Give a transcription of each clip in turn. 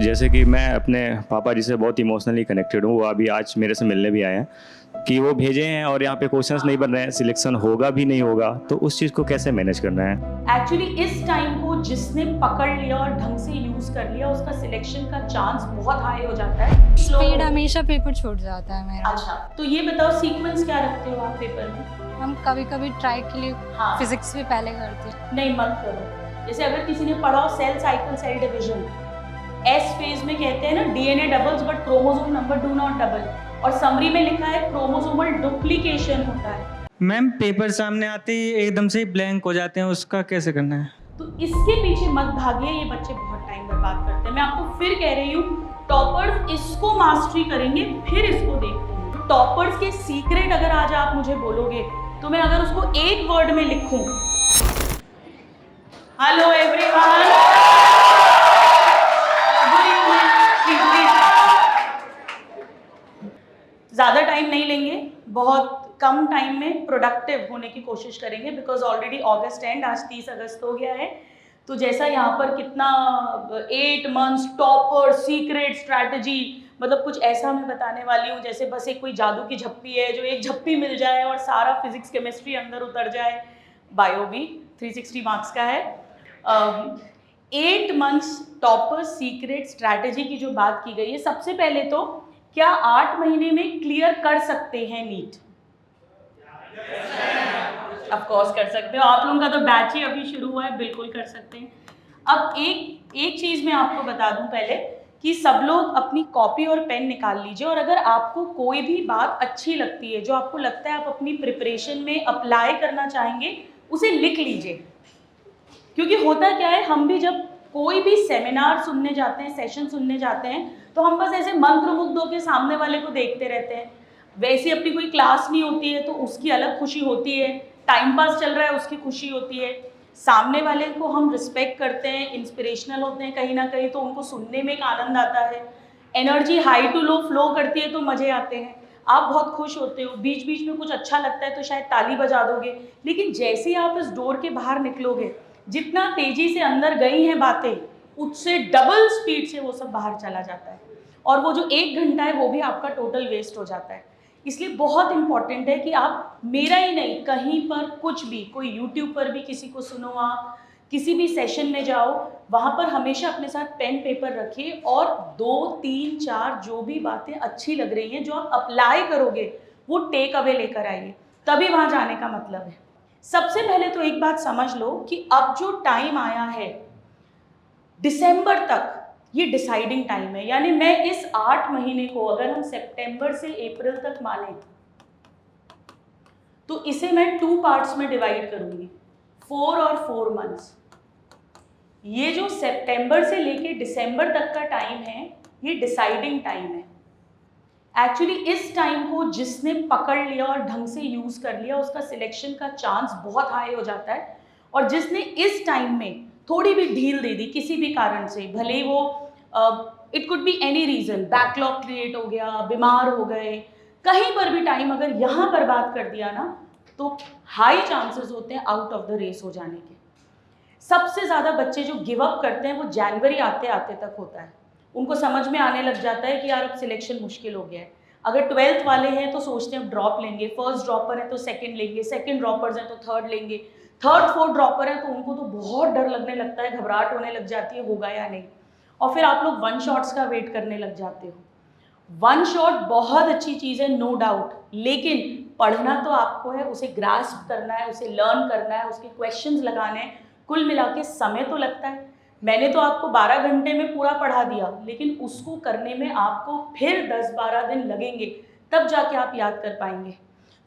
जैसे कि मैं अपने पापा जी से बहुत इमोशनली कनेक्टेड हूँ। वो अभी आज मेरे से मिलने भी आए हैं कि वो भेजे हैं और यहाँ पे क्वेश्चंस नहीं बन रहे हैं, सिलेक्शन होगा भी नहीं होगा, तो उस चीज़ को कैसे मैनेज करना है। एक्चुअली इस टाइम को जिसने पकड़ लिया और ढंग से यूज कर लिया उसका सिलेक्शन का चांस बहुत हाई हो जाता है। स्पीड हमेशा पेपर छूट जाता है मेरा। अच्छा, तो ये बताओ सीक्वेंस क्या रखते हो आप पेपर में? हम कभी कभी ट्राई के लिए हाँ। फिजिक्स भी पहले करते हैं। नहीं मत करो। जैसे अगर किसी ने पढ़ा हो cell cycle cell division, S phase में कहते हैं ना DNA doubles but chromosome number do not double, और समरी में लिखा है क्रोमोसोमल डुप्लीकेशन होता है। मैम पेपर सामने आते ही एकदम से ब्लैंक हो जाते हैं, उसका कैसे करना है? तो इसके पीछे मत भागिए, ये बच्चे बहुत टाइम बर्बाद करते हैं। मैं आपको फिर कह रही हूँ, टॉपर्स इसको मास्टरी करेंगे फिर इसको देखते हैं। टॉपर्स के सीक्रेट अगर आज आप मुझे बोलोगे तो मैं अगर उसको एक वर्ड में लिखूं, हेलो एवरीवन, गुड इवनिंग, ज़्यादा टाइम नहीं लेंगे, बहुत कम टाइम में प्रोडक्टिव होने की कोशिश करेंगे बिकॉज ऑलरेडी अगस्त एंड, आज 30 अगस्त हो गया है। तो जैसा यहाँ पर कितना 8 मंथ्स टॉपर सीक्रेट स्ट्रैटेजी, मतलब कुछ ऐसा मैं बताने वाली हूँ जैसे बस एक कोई जादू की झप्पी है जो एक झप्पी मिल जाए और सारा फिजिक्स केमिस्ट्री अंदर उतर जाए। बायो भी 360 मार्क्स का है। 8 मंथ्स टॉपर सीक्रेट स्ट्रैटेजी की जो बात की गई है, सबसे पहले तो क्या 8 महीने में क्लियर कर सकते हैं नीट? ऑफ कोर्स कर सकते हो। आप लोगों का तो बैच ही अभी शुरू हुआ है, बिल्कुल कर सकते हैं। अब एक चीज़ मैं आपको बता दूं पहले कि सब लोग अपनी कॉपी और पेन निकाल लीजिए, और अगर आपको कोई भी बात अच्छी लगती है जो आपको लगता है आप अपनी प्रिपरेशन में अप्लाई करना चाहेंगे, उसे लिख लीजिए। क्योंकि होता क्या है, हम भी जब कोई भी सेमिनार सुनने जाते हैं, सेशन सुनने जाते हैं, तो हम बस ऐसे मंत्रमुग्ध होकर सामने वाले को देखते रहते हैं। वैसे अपनी कोई क्लास नहीं होती है तो उसकी अलग खुशी होती है, टाइम पास चल रहा है उसकी खुशी होती है, सामने वाले को हम रिस्पेक्ट करते हैं, इंस्पिरेशनल होते हैं कहीं ना कहीं, तो उनको सुनने में एक आनंद आता है, energy high to low flow करती है तो मज़े आते हैं, आप बहुत खुश होते हो, बीच बीच में कुछ अच्छा लगता है तो शायद ताली बजा दोगे। लेकिन जैसे ही आप इस डोर के बाहर निकलोगे, जितना तेज़ी से अंदर गई हैं बातें, उससे डबल स्पीड से वो सब बाहर चला जाता है, और वो जो 1 घंटा है वो भी आपका टोटल वेस्ट हो जाता है। इसलिए बहुत इंपॉर्टेंट है कि आप, मेरा ही नहीं, कहीं पर कुछ भी, कोई यूट्यूब पर भी किसी को सुनो, आप किसी भी सेशन में जाओ, वहाँ पर हमेशा अपने साथ पेन पेपर रखिए, और 2 3 4 जो भी बातें अच्छी लग रही हैं जो आप अप्लाई करोगे वो टेक अवे लेकर आइए, तभी वहाँ जाने का मतलब है। सबसे पहले तो एक बात समझ लो कि अब जो टाइम आया है दिसंबर तक, ये डिसाइडिंग टाइम है। यानी मैं इस 8 महीने को अगर हम सितंबर से अप्रैल तक माने तो इसे मैं 2 पार्ट्स में डिवाइड करूंगी, 4 और 4 मंथ्स। ये जो सितंबर से लेके दिसंबर तक का टाइम है, ये डिसाइडिंग टाइम है। एक्चुअली इस टाइम को जिसने पकड़ लिया और ढंग से यूज कर लिया उसका सिलेक्शन का चांस बहुत हाई हो जाता है, और जिसने इस टाइम में थोड़ी भी ढील दे दी किसी भी कारण से, भले ही वो it could be any reason, backlog create हो गया, बीमार हो गए, कहीं पर भी टाइम अगर यहाँ बर्बाद कर दिया ना, तो हाई चांसेस होते हैं आउट ऑफ द रेस हो जाने के। सबसे ज़्यादा बच्चे जो गिव अप करते हैं वो जनवरी आते आते तक होता है। उनको समझ में आने लग जाता है कि यार अब सिलेक्शन मुश्किल हो गया है। अगर 12th वाले हैं तो सोचते हैं अब ड्रॉप लेंगे, फर्स्ट ड्रॉपर है तो सेकंड लेंगे, सेकंड ड्रॉपर्स हैं तो थर्ड लेंगे, थर्ड फोर्थ ड्रॉपर है तो उनको तो बहुत डर लगने लगता है, घबराहट होने लग जाती है होगा या नहीं, और फिर आप लोग 1 शॉट्स का वेट करने लग जाते हो। 1 शॉट बहुत अच्छी चीज़ है, नो डाउट, लेकिन पढ़ना तो आपको है, उसे ग्रास्प करना है, उसे लर्न करना है, उसके क्वेश्चंस लगाने हैं, कुल मिला के समय तो लगता है। मैंने तो आपको 12 घंटे में पूरा पढ़ा दिया, लेकिन उसको करने में आपको फिर 10-12 दिन लगेंगे, तब जाके आप याद कर पाएंगे।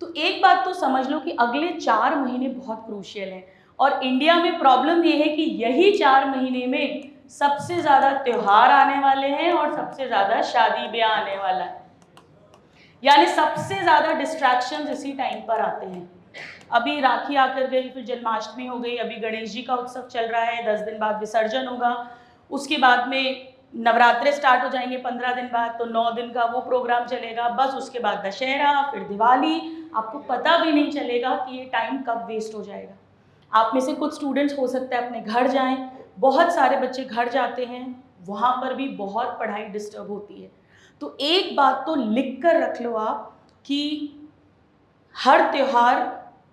तो एक बात तो समझ लो कि अगले 4 महीने बहुत क्रूशियल हैं, और इंडिया में प्रॉब्लम ये है कि यही 4 महीने में सबसे ज़्यादा त्यौहार आने वाले हैं और सबसे ज़्यादा शादी ब्याह आने वाला है, यानी सबसे ज़्यादा डिस्ट्रैक्शंस इसी टाइम पर आते हैं। अभी राखी आकर गई, फिर जन्माष्टमी हो गई, अभी गणेश जी का उत्सव चल रहा है, 10 दिन बाद विसर्जन होगा, उसके बाद में नवरात्रे स्टार्ट हो जाएंगे 15 दिन बाद, तो 9 दिन का वो प्रोग्राम चलेगा, बस उसके बाद दशहरा, फिर दिवाली, आपको पता भी नहीं चलेगा कि ये टाइम कब वेस्ट हो जाएगा। आप में से कुछ स्टूडेंट्स हो सकता है अपने घर जाएं, बहुत सारे बच्चे घर जाते हैं, वहाँ पर भी बहुत पढ़ाई डिस्टर्ब होती है। तो एक बात तो लिख कर रख लो आप कि हर त्यौहार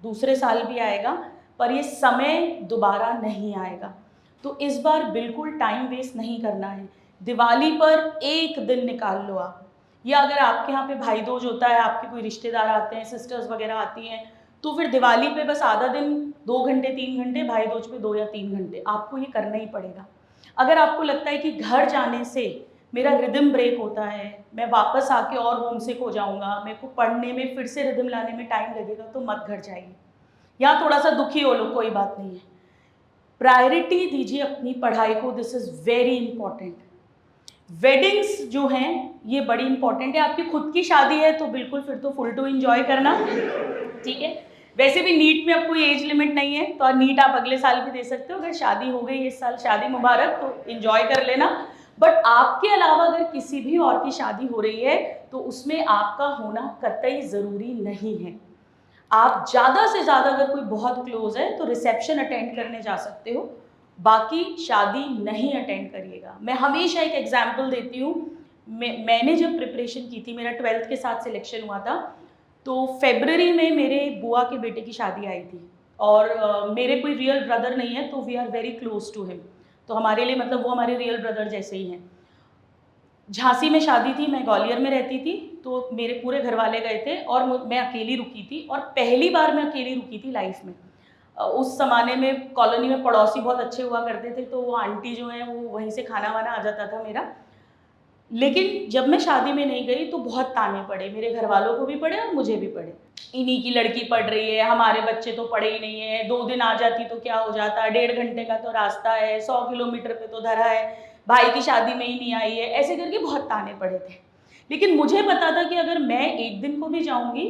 दूसरे साल भी आएगा, पर ये समय दोबारा नहीं आएगा। तो इस बार बिल्कुल टाइम वेस्ट नहीं करना है। दिवाली पर एक दिन निकाल लो आप, या अगर आपके यहाँ पे भाई दूज होता है, आपके कोई रिश्तेदार आते हैं, सिस्टर्स वगैरह आती हैं, तो फिर दिवाली पे बस आधा दिन 2 घंटे 3 घंटे, भाई दूज पे 2 या 3 घंटे आपको ये करना ही पड़ेगा। अगर आपको लगता है कि घर जाने से मेरा रिदम ब्रेक होता है, मैं वापस आके और होमसिक हो जाऊंगा, मेरे को पढ़ने में फिर से रिदम लाने में टाइम लगेगा, तो मत घर जाइए। या थोड़ा सा दुखी हो लो, कोई बात नहीं है, प्रायोरिटी दीजिए अपनी पढ़ाई को। This is very important. Weddings जो हैं ये बड़ी इंपॉर्टेंट है। आपकी खुद की शादी है तो बिल्कुल फिर तो फुल टू एंजॉय करना, ठीक है। वैसे भी नीट में अब कोई एज लिमिट नहीं है, तो नीट आप अगले साल भी दे सकते हो। अगर शादी हो गई इस साल, शादी मुबारक, तो एंजॉय कर लेना। बट आपके अलावा अगर किसी भी और की शादी हो रही है तो उसमें आपका होना कतई ज़रूरी नहीं है। आप ज़्यादा से ज़्यादा अगर कोई बहुत क्लोज है तो रिसेप्शन अटेंड करने जा सकते हो, बाकी शादी नहीं अटेंड करिएगा। मैं हमेशा एक एग्जाम्पल देती हूँ। मैंने जब प्रिपरेशन की थी, मेरा 12th के साथ सिलेक्शन हुआ था, तो फरवरी में मेरे बुआ के बेटे की शादी आई थी। और मेरे कोई रियल ब्रदर नहीं है, तो we are very close to him. तो हमारे लिए मतलब वो हमारे रियल ब्रदर जैसे ही हैं। झांसी में शादी थी, मैं ग्वालियर में रहती थी, तो मेरे पूरे घर वाले गए थे और मैं अकेली रुकी थी, और पहली बार मैं अकेली रुकी थी लाइफ में। उस ज़माने में कॉलोनी में पड़ोसी बहुत अच्छे हुआ करते थे, तो वो आंटी जो है वो वहीं से खाना वाना आ जाता था मेरा। लेकिन जब मैं शादी में नहीं गई तो बहुत ताने पड़े, मेरे घर वालों को भी पड़े और मुझे भी पड़े। इन्हीं की लड़की पढ़ रही है, हमारे बच्चे तो पढ़े ही नहीं है, 2 दिन आ जाती तो क्या हो जाता, 1.5 घंटे का तो रास्ता है, 100 किलोमीटर पे तो धरा है, भाई की शादी में ही नहीं आई है, ऐसे करके बहुत ताने पड़े थे। लेकिन मुझे पता था कि अगर मैं एक दिन को भी जाऊंगी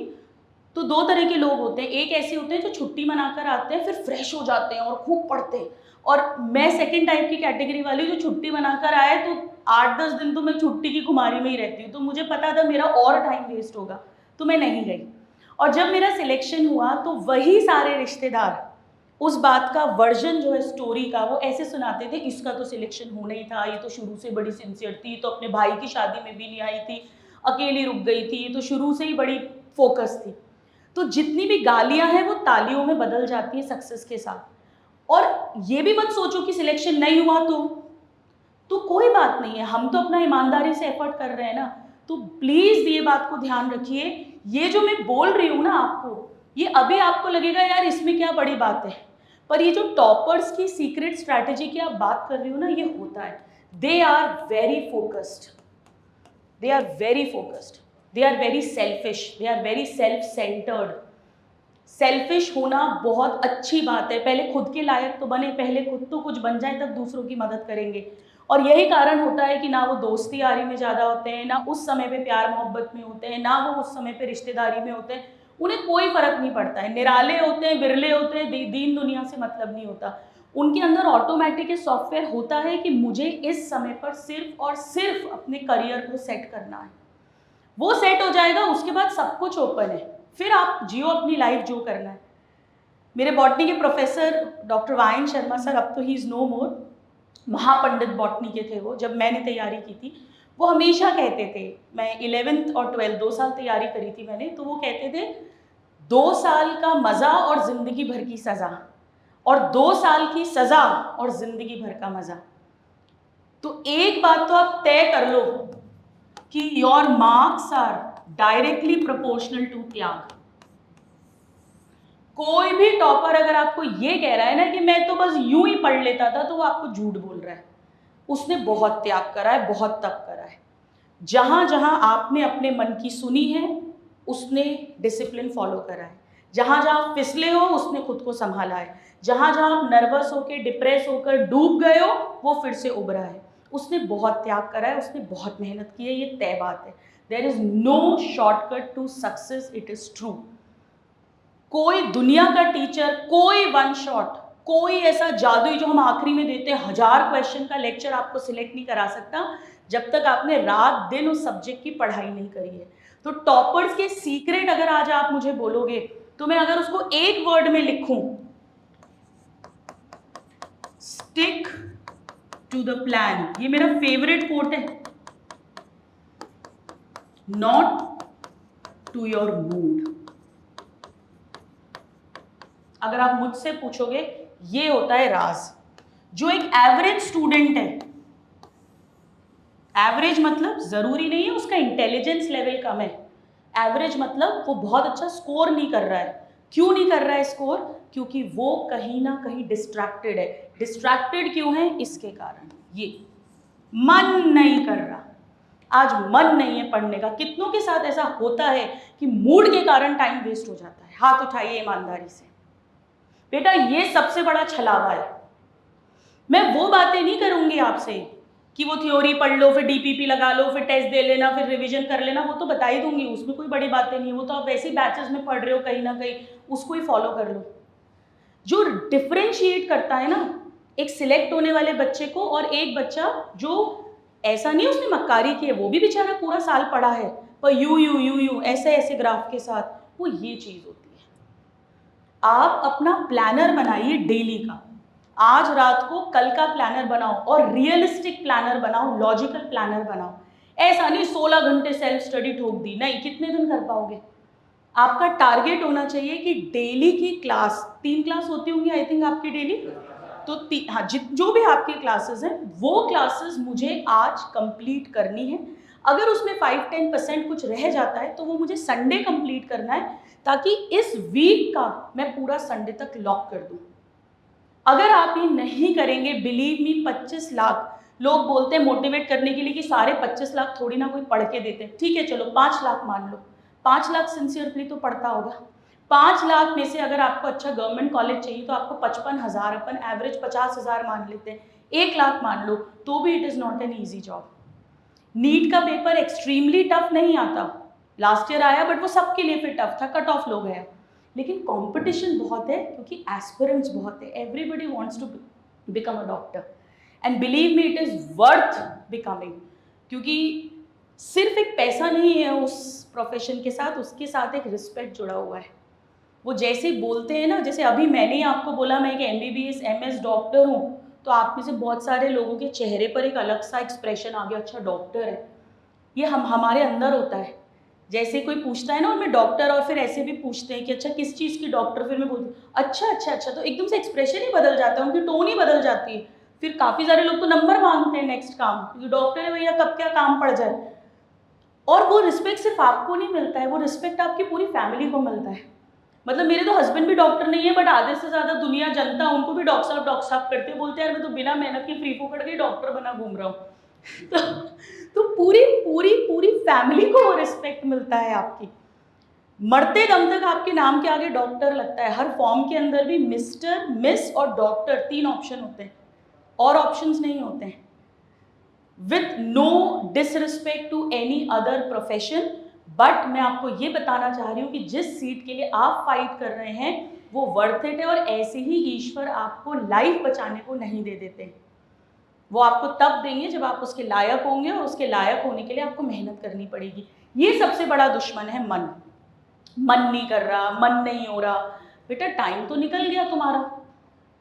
तो 2 तरह के लोग होते हैं। एक ऐसे होते हैं जो छुट्टी मनाकर आते हैं, फिर फ्रेश हो जाते हैं और खूब पढ़ते हैं, और मैं सेकंड टाइप की कैटेगरी वाली, जो छुट्टी मनाकर आए तो 8-10 दिन तो मैं छुट्टी की खुमारी में ही रहती हूँ। तो मुझे पता था मेरा और टाइम वेस्ट होगा, तो मैं नहीं गई। और जब मेरा सिलेक्शन हुआ तो वही सारे रिश्तेदार उस बात का वर्जन जो है स्टोरी का, वो ऐसे सुनाते थे, इसका तो सिलेक्शन होना ही था, ये तो शुरू से बड़ी सिंसियर थी, तो अपने भाई की शादी में भी नहीं आई थी, अकेली रुक गई थी, ये तो शुरू से ही बड़ी फोकस थी। तो जितनी भी गालियां हैं वो तालियों में बदल जाती है सक्सेस के साथ। और ये भी मत सोचो कि सिलेक्शन नहीं हुआ तो कोई बात नहीं है, हम तो अपना ईमानदारी से एफर्ट कर रहे हैं ना। तो प्लीज़ ये बात को ध्यान रखिए, ये जो मैं बोल रही हूँ ना आपको, ये अभी आपको लगेगा यार इसमें क्या बड़ी बात है, पर ये जो टॉपर्स की सीक्रेट स्ट्रैटेजी की आप बात कर रही हो ना, ये होता है। They are very focused, they are very focused, they are very selfish, they are very self centred. Selfish होना बहुत अच्छी बात है, पहले खुद के लायक तो बने, पहले खुद तो कुछ बन जाए तब दूसरों की मदद करेंगे। और यही कारण होता है कि ना वो दोस्ती यारी में ज़्यादा होते हैं, ना उस समय पे प्यार मोहब्बत में होते हैं, ना वो उस समय पे रिश्तेदारी में होते हैं, उन्हें कोई फर्क नहीं पड़ता है, निराले होते हैं, विरले होते हैं, दीन दुनिया से मतलब नहीं होता। उनके अंदर ऑटोमेटिक ये सॉफ्टवेयर होता है कि मुझे इस समय पर सिर्फ और सिर्फ अपने करियर को सेट करना है। वो सेट हो जाएगा, उसके बाद सब कुछ ओपन है, फिर आप जियो अपनी लाइफ जो करना है। मेरे बॉटनी के professor doctor Vayan Sharma sir, अब तो ही इज़ नो मोर, महापंडित बॉटनी के थे वो, जब मैंने तैयारी की थी, वो हमेशा कहते थे, मैं 11th और 12th 2 साल तैयारी करी थी मैंने, तो वो कहते थे 2 साल का मज़ा और ज़िंदगी भर की सज़ा, और 2 साल की सज़ा और ज़िंदगी भर का मज़ा। तो एक बात तो आप तय कर लो कि your marks are directly proportional to त्याग। कोई भी टॉपर अगर आपको ये कह रहा है ना कि मैं तो बस यूं ही पढ़ लेता था, तो वो आपको झूठ बोल रहा है। उसने बहुत त्याग करा है, बहुत तप करा है। जहां जहां आपने अपने मन की सुनी है, उसने डिसिप्लिन फॉलो करा है। जहां जहां फिसले हो, उसने खुद को संभाला है। जहां जहां आप नर्वस होकर, डिप्रेस होकर डूब गए हो, वो फिर से उभरा है। उसने बहुत त्याग करा है, उसने बहुत मेहनत की है, ये तय बात है। There is no shortcut to success, it is true. कोई दुनिया का टीचर, कोई वन शॉट, कोई ऐसा जादुई जो हम आखिरी में देते हैं 1000 क्वेश्चन का लेक्चर आपको सिलेक्ट नहीं करा सकता जब तक आपने रात दिन उस सब्जेक्ट की पढ़ाई नहीं करी है। तो टॉपर्स के सीक्रेट अगर आज आप मुझे बोलोगे, तो मैं अगर उसको एक वर्ड में लिखूं, स्टिक टू द प्लान। ये मेरा फेवरेट कोट है, नॉट टू योर मूड। अगर आप मुझसे पूछोगे, ये होता है राज। जो एक एवरेज स्टूडेंट है, एवरेज मतलब जरूरी नहीं है उसका इंटेलिजेंस लेवल कम है, एवरेज मतलब वो बहुत अच्छा स्कोर नहीं कर रहा है। क्यों नहीं कर रहा है स्कोर? क्योंकि वो कहीं ना कहीं डिस्ट्रैक्टेड है। डिस्ट्रैक्टेड क्यों है? इसके कारण, ये मन नहीं कर रहा, आज मन नहीं है पढ़ने का। कितनों के साथ ऐसा होता है कि मूड के कारण टाइम वेस्ट हो जाता है? हाथ उठाइए ईमानदारी से। बेटा ये सबसे बड़ा छलावा है। मैं वो बातें नहीं करूंगी आपसे कि वो थ्योरी पढ़ लो, फिर डीपीपी लगा लो, फिर टेस्ट दे लेना, फिर रिवीजन कर लेना, वो तो बता ही दूंगी, उसमें कोई बड़ी बातें नहीं है। वो तो आप वैसे ही बैचेस में पढ़ रहे हो, कहीं ना कहीं उसको ही फॉलो कर लो। जो डिफरेंशिएट करता है ना एक सिलेक्ट होने वाले बच्चे को और एक बच्चा जो ऐसा नहीं उसने मक्कारी की है, वो भी बेचारा पूरा साल पढ़ा है पर यू यू यू यू ऐसे ऐसे ग्राफ के साथ, वो ये चीज़ होती है। आप अपना प्लानर बनाइए डेली का। आज रात को कल का प्लानर बनाओ और रियलिस्टिक प्लानर बनाओ, लॉजिकल प्लानर बनाओ। ऐसा नहीं 16 घंटे सेल्फ स्टडी ठोक दी, नहीं, कितने दिन कर पाओगे? आपका टारगेट होना चाहिए कि डेली की क्लास, 3 क्लास होती होंगी आई थिंक आपकी डेली, तो हाँ जो भी आपकी क्लासेस हैं वो क्लासेस मुझे आज कंप्लीट करनी है। अगर उसमें 5-10% कुछ रह जाता है तो वो मुझे संडे कंप्लीट करना है, ताकि इस वीक का मैं पूरा संडे तक लॉक कर दूं। अगर आप ये नहीं करेंगे, बिलीव मी, 25 लाख लोग बोलते हैं मोटिवेट करने के लिए कि सारे 25 लाख थोड़ी ना कोई पढ़ के देते हैं। ठीक है चलो 5 लाख मान लो, 5 लाख सिंसियरली तो पढ़ता होगा। 5 लाख में से अगर आपको अच्छा गवर्नमेंट कॉलेज चाहिए तो आपको 55,000, अपन एवरेज 50,000 मान लेते हैं, 1 लाख मान लो, तो भी it is not an easy job. NEET का पेपर एक्सट्रीमली टफ नहीं आता, लास्ट ईयर आया बट वो सबके लिए फिर टफ था, कट ऑफ लोग गया, लेकिन कंपटीशन बहुत है क्योंकि एस्पिरेंट्स बहुत है। Everybody wants to become a doctor and believe me it is worth becoming, क्योंकि सिर्फ एक पैसा नहीं है उस प्रोफेशन के साथ, उसके साथ एक रिस्पेक्ट जुड़ा हुआ है। वो जैसे बोलते हैं ना, जैसे अभी मैंने ही आपको बोला मैं एक MBBS MS डॉक्टर हूँ, तो आप में से बहुत सारे लोगों के चेहरे पर एक अलग सा एक्सप्रेशन आ गया, अच्छा डॉक्टर है। ये हमारे अंदर होता है। जैसे कोई पूछता है ना और मैं डॉक्टर, और फिर ऐसे भी पूछते हैं कि अच्छा किस चीज़ की डॉक्टर, फिर मैं बोलती हूँ अच्छा अच्छा अच्छा, तो एकदम से एक्सप्रेशन ही बदल जाता है, उनकी टोन ही बदल जाती है। फिर काफ़ी सारे लोग तो नंबर मांगते हैं नेक्स्ट काम, क्योंकि डॉक्टर है भैया कब क्या काम पड़ जाए। और वो रिस्पेक्ट सिर्फ आपको नहीं मिलता है, वो रिस्पेक्ट आपकी पूरी फैमिली को मिलता है। मतलब मेरे तो हस्बैंड भी डॉक्टर नहीं है, बट आधे से ज़्यादा दुनिया जनता उनको भी डॉक्टर साहब करते हैं, बोलते हैं यार मैं तो बिना मेहनत के फ्री फोकट के डॉक्टर बना घूम रहा हूँ। तो पूरी पूरी पूरी फैमिली को वो रिस्पेक्ट मिलता है आपकी। मरते दम तक आपके नाम के आगे डॉक्टर लगता है। हर फॉर्म के अंदर भी मिस्टर, मिस और डॉक्टर 3 ऑप्शन होते हैं, और ऑप्शंस नहीं होते हैं। With no disrespect to any other profession, but मैं आपको ये बताना चाह रही हूँ कि जिस सीट के लिए आप फाइट कर रहे हैं वो वर्थ इट है, और ऐसे ही ईश्वर आपको लाइफ बचाने को नहीं दे देते। वो आपको तब देंगे जब आप उसके लायक होंगे, और उसके लायक होने के लिए आपको मेहनत करनी पड़ेगी। ये सबसे बड़ा दुश्मन है मन। मन नहीं कर रहा, मन नहीं हो रहा, बेटा टाइम तो निकल गया तुम्हारा।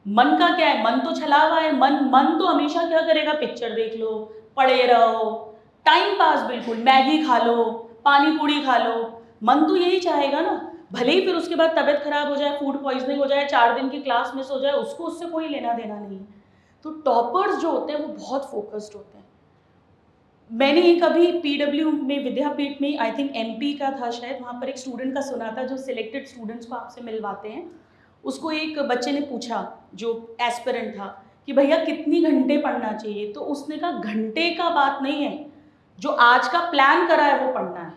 मन का क्या है? मन तो छला हुआ है। मन तो हमेशा क्या करेगा? पिक्चर देख लो, पढ़े रहो, टाइम पास, बिल्कुल मैगी खा लो, पानी पूड़ी खा लो। मन तो यही चाहेगा ना, भले ही फिर उसके बाद तबीयत खराब हो जाए, फूड पॉइजनिंग हो जाए, 4 दिन की क्लास मिस हो जाए, उसको उससे कोई लेना देना नहीं है। तो टॉपर्स जो होते हैं वो बहुत फोकस्ड होते हैं। मैंने एक अभी PW में, विद्यापीठ में, आई थिंक MP का था शायद, वहाँ पर एक स्टूडेंट का सुना था जो सिलेक्टेड स्टूडेंट्स को आपसे मिलवाते हैं। उसको एक बच्चे ने पूछा जो एस्पिरेंट था कि भैया कितनी घंटे पढ़ना चाहिए, तो उसने कहा घंटे का बात नहीं है, जो आज का प्लान करा है वो पढ़ना है।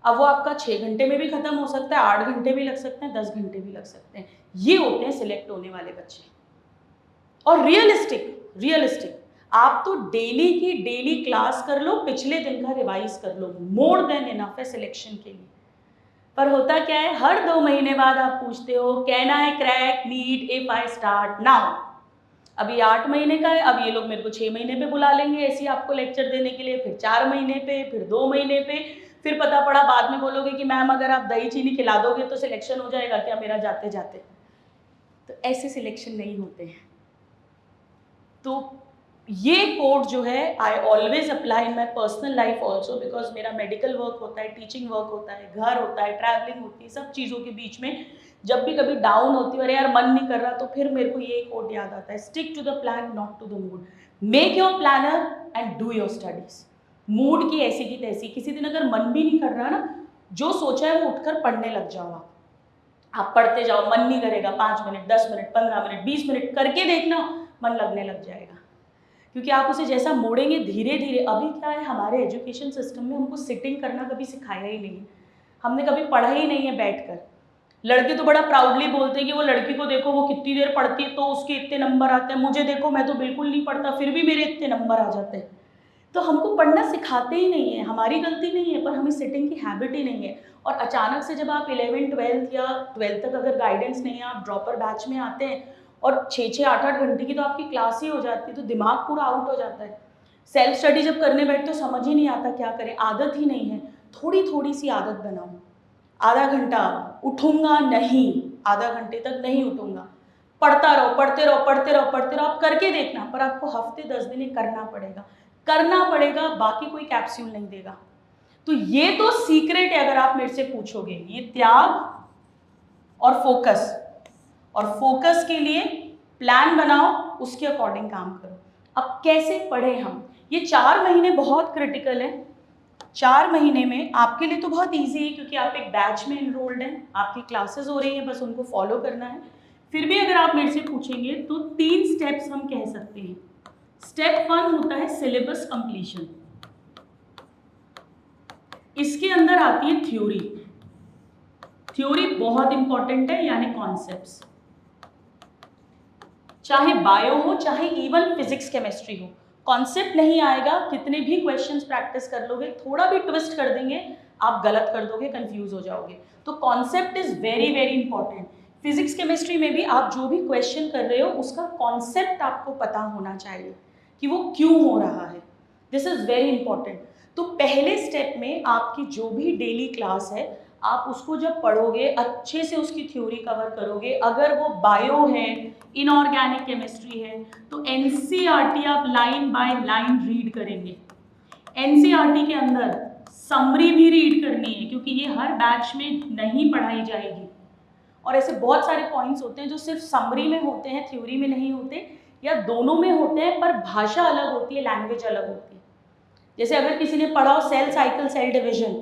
अब वो आपका 6 घंटे में भी खत्म हो सकता है, 8 घंटे भी लग सकते हैं, 10 घंटे भी लग सकते हैं। ये होते हैं सिलेक्ट होने वाले बच्चे। और रियलिस्टिक आप तो डेली की डेली क्लास कर लो, पिछले दिन का रिवाइज कर लो, मोर देन इनफ है सिलेक्शन के लिए। पर होता क्या है, हर 2 महीने बाद आप पूछते हो can I crack NEET if I start now. अभी 8 महीने का है, अब ये लोग मेरे को 6 महीने पे बुला लेंगे ऐसे आपको लेक्चर देने के लिए, फिर 4 महीने पे, फिर 2 महीने पे, फिर पता पड़ा बाद में बोलोगे कि मैम अगर आप दही चीनी खिला दोगे तो सिलेक्शन हो जाएगा क्या मेरा जाते जाते। तो ऐसे सिलेक्शन नहीं होते हैं। तो ये कोड जो है I always apply in my personal life also, because मेरा मेडिकल वर्क होता है, टीचिंग वर्क होता है, घर होता है, ट्रैवलिंग होती है, सब चीज़ों के बीच में जब भी कभी डाउन होती है, अरे यार मन नहीं कर रहा, तो फिर मेरे को ये कोड याद आता है, stick to the plan not to the mood, make your planner and do your studies. Mood की ऐसी की तैसी, किसी दिन अगर मन भी नहीं कर रहा ना, जो सोचा है वो उठकर पढ़ने लग जाओ, आप पढ़ते जाओ, मन नहीं करेगा 5 मिनट 10 मिनट 15 मिनट 20 मिनट करके देखना, मन लगने लग जाएगा, क्योंकि आप उसे जैसा मोड़ेंगे धीरे धीरे। अभी क्या है, हमारे एजुकेशन सिस्टम में हमको सिटिंग करना कभी सिखाया ही नहीं है, हमने कभी पढ़ा ही नहीं है बैठकर। लड़के तो बड़ा प्राउडली बोलते हैं कि वो लड़की को देखो वो कितनी देर पढ़ती है तो उसके इतने नंबर आते हैं, मुझे देखो मैं तो बिल्कुल नहीं पढ़ता फिर भी मेरे इतने नंबर आ जाते हैं। तो हमको पढ़ना सिखाते ही नहीं है, हमारी गलती नहीं है, पर हमें सिटिंग की हैबिट ही नहीं है। और अचानक से जब आप 11th 12th या 12th तक अगर गाइडेंस नहीं है, आप ड्रॉपर बैच में आते हैं और 6-6 8-8 घंटे की तो आपकी क्लास ही हो जाती है, तो दिमाग पूरा आउट हो जाता है। सेल्फ स्टडी जब करने बैठते तो समझ ही नहीं आता क्या करें, आदत ही नहीं है। थोड़ी थोड़ी सी आदत बनाओ, आधा घंटा उठूंगा नहीं, आधा घंटे तक नहीं उठूंगा, पढ़ता रहो पढ़ते रहो पढ़ते रहो पढ़ते रहो, आप करके देखना, पर आपको हफ्ते 10 दिन करना पड़ेगा, बाकी कोई कैप्सूल नहीं देगा। तो ये तो सीक्रेट है अगर आप मेरे से पूछोगे, ये त्याग और फोकस के लिए प्लान बनाओ, उसके अकॉर्डिंग काम करो। अब कैसे पढ़े हम, ये 4 महीने बहुत क्रिटिकल है। 4 महीने में आपके लिए तो बहुत इजी है, क्योंकि आप एक बैच में इनरोल्ड हैं, आपकी क्लासेस हो रही हैं, बस उनको फॉलो करना है। फिर भी अगर आप मेरे से पूछेंगे तो 3 स्टेप्स हम कह सकते हैं। स्टेप 1 होता है सिलेबस कंप्लीशन, इसके अंदर आती है थ्योरी बहुत इंपॉर्टेंट है, यानी कॉन्सेप्ट्स, चाहे बायो हो चाहे इवन फिजिक्स केमिस्ट्री हो, कॉन्सेप्ट नहीं आएगा, कितने भी क्वेश्चंस प्रैक्टिस कर लोगे, थोड़ा भी ट्विस्ट कर देंगे आप गलत कर दोगे, कंफ्यूज हो जाओगे। तो concept is very very important. Physics chemistry में भी आप जो भी क्वेश्चन कर रहे हो उसका कॉन्सेप्ट आपको पता होना चाहिए कि वो क्यों हो रहा है, दिस इज वेरी इंपॉर्टेंट। तो पहले स्टेप में आपकी जो भी डेली क्लास है, आप उसको जब पढ़ोगे अच्छे से उसकी थ्योरी कवर करोगे। अगर वो बायो है, इनऑर्गेनिक केमिस्ट्री है, तो एनसीईआरटी आप लाइन बाय लाइन रीड करेंगे। एनसीईआरटी के अंदर समरी भी रीड करनी है, क्योंकि ये हर बैच में नहीं पढ़ाई जाएगी, और ऐसे बहुत सारे पॉइंट्स होते हैं जो सिर्फ समरी में होते हैं, थ्योरी में नहीं होते, या दोनों में होते हैं पर भाषा अलग होती है, लैंग्वेज अलग होती है। जैसे अगर किसी ने पढ़ा हो cell cycle cell division,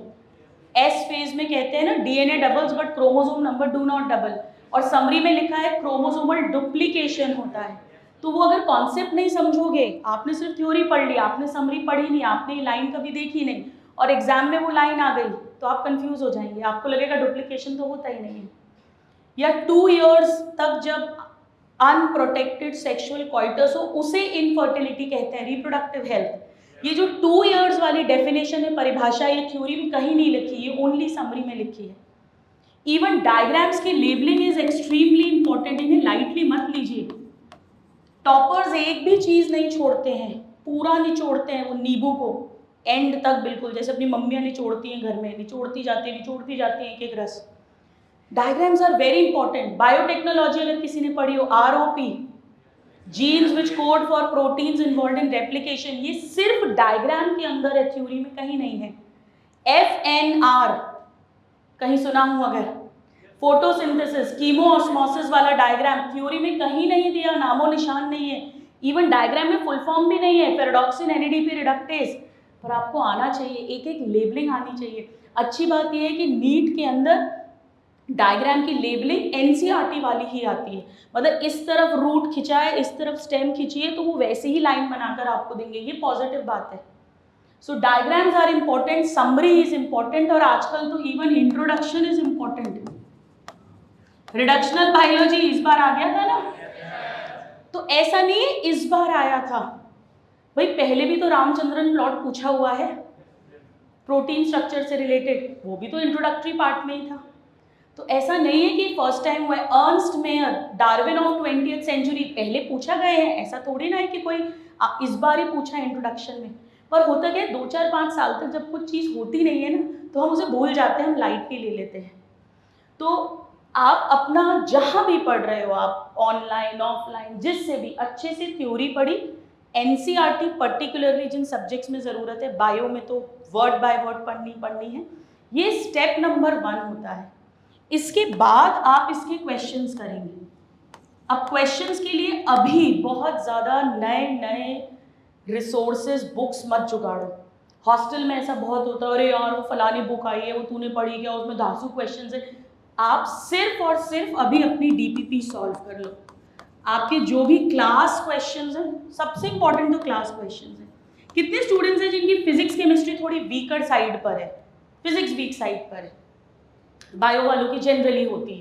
S phase में कहते हैं ना DNA doubles but chromosome number do not double, और समरी में लिखा है क्रोमोसोमल डुप्लीकेशन होता है। तो वो अगर कॉन्सेप्ट नहीं समझोगे, आपने सिर्फ थ्योरी पढ़ ली, आपने समरी पढ़ी नहीं, आपने ये लाइन कभी देखी नहीं, और एग्जाम में वो लाइन आ गई, तो आप कंफ्यूज हो जाएंगे, आपको लगेगा डुप्लीकेशन तो होता ही नहीं है। या 2 years तक जब अनप्रोटेक्टेड सेक्सुअल कॉइटस हो, उसे इनफर्टिलिटी कहते हैं, रिप्रोडक्टिव हेल्थ। ये जो 2 years वाली डेफिनेशन है, परिभाषा, ये थ्योरी में कहीं नहीं लिखी, ये ओनली समरी में लिखी है। इवन डायग्राम्स की लेबलिंग इज एक्सट्रीमली इंपॉर्टेंट, इन्हें लाइटली मत लीजिए। टॉपर्स एक भी चीज नहीं छोड़ते हैं, पूरा निचोड़ते हैं वो नींबू को एंड तक, बिल्कुल जैसे अपनी मम्मियाँ निचोड़ती हैं घर में, निचोड़ती जाती हैं एक एक रस। Diagrams are very important. Biotechnology अगर किसी ने पढ़ी हो, ROP, genes which code for proteins involved in replication, ये सिर्फ डायग्राम के अंदर है, थ्योरी में कहीं नहीं है। FNR कहीं सुना हूं अगर, फोटोसिंथेसिस, कीमोऑस्मोसिस वाला डायग्राम, थ्योरी में कहीं नहीं दिया, नामो निशान नहीं है। इवन डायग्राम में फुल फॉर्म भी नहीं है, पैराडॉक्सिन NADP रिडक्टेज, पर आपको आना चाहिए, एक एक लेबलिंग आनी चाहिए। अच्छी बात यह है कि नीट के अंदर डायग्राम की लेबलिंग एनसीईआरटी वाली ही आती है, मतलब इस तरफ रूट खिंचा है, इस तरफ स्टेम खिंची है, तो वो वैसे ही लाइन बनाकर आपको देंगे, ये पॉजिटिव बात है। So diagrams are important, summary is important, और आजकल तो even introduction is important. Reductional biology इस बार आ गया था ना, तो ऐसा नहीं है इस बार आया था भाई, पहले भी तो रामचंद्रन प्लॉट पूछा हुआ है प्रोटीन स्ट्रक्चर से रिलेटेड, वो भी तो इंट्रोडक्टरी पार्ट में ही था। तो ऐसा नहीं है कि फर्स्ट टाइम हुआ है। Ernst Mayr, Darwin of 20th century, पहले पूछा गए हैं, ऐसा थोड़ी ना है कि कोई इस बार ही पूछा है इंट्रोडक्शन में। पर होता क्या है, 2-4-5 साल तक जब कुछ चीज़ होती नहीं है ना, तो हम उसे भूल जाते हैं, हम लाइटली ले लेते हैं। तो आप अपना जहाँ भी पढ़ रहे हो, आप ऑनलाइन ऑफलाइन जिससे भी, अच्छे से थ्योरी पढ़ी, एनसीईआरटी पर्टिकुलरली जिन सब्जेक्ट्स में ज़रूरत है, बायो में तो वर्ड बाय वर्ड पढ़नी है। ये स्टेप नंबर 1 होता है। इसके बाद आप इसके क्वेश्चंस करेंगे। अब क्वेश्चंस के लिए अभी बहुत ज़्यादा नए रिसोर्सेज बुक्स मत जुगाड़ो। हॉस्टल में ऐसा बहुत होता है, अरे यार वो फलानी बुक आई है, वो तूने पढ़ी क्या, उसमें धांसू क्वेश्चंस है। आप सिर्फ और सिर्फ अभी अपनी डीपीपी सॉल्व कर लो। आपके जो भी क्लास क्वेश्चंस हैं, सबसे इंपॉर्टेंट तो क्लास क्वेश्चंस हैं। कितने स्टूडेंट्स हैं जिनकी फिजिक्स केमिस्ट्री थोड़ी वीकर साइड पर है, फिजिक्स वीक साइड पर है, बायो वालों की जनरली होती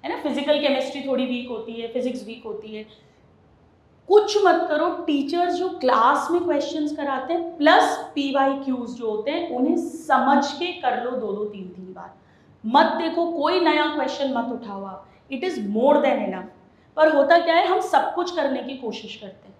है ना, फिजिकल केमिस्ट्री थोड़ी वीक होती है, फिजिक्स वीक होती है। कुछ मत करो, टीचर्स जो क्लास में क्वेश्चंस कराते हैं प्लस PYQs जो होते हैं उन्हें समझ के कर लो 2-2 3-3 बार। मत देखो, कोई नया क्वेश्चन मत उठाओ आप, it is more than enough. पर होता क्या है, हम सब कुछ करने की कोशिश करते हैं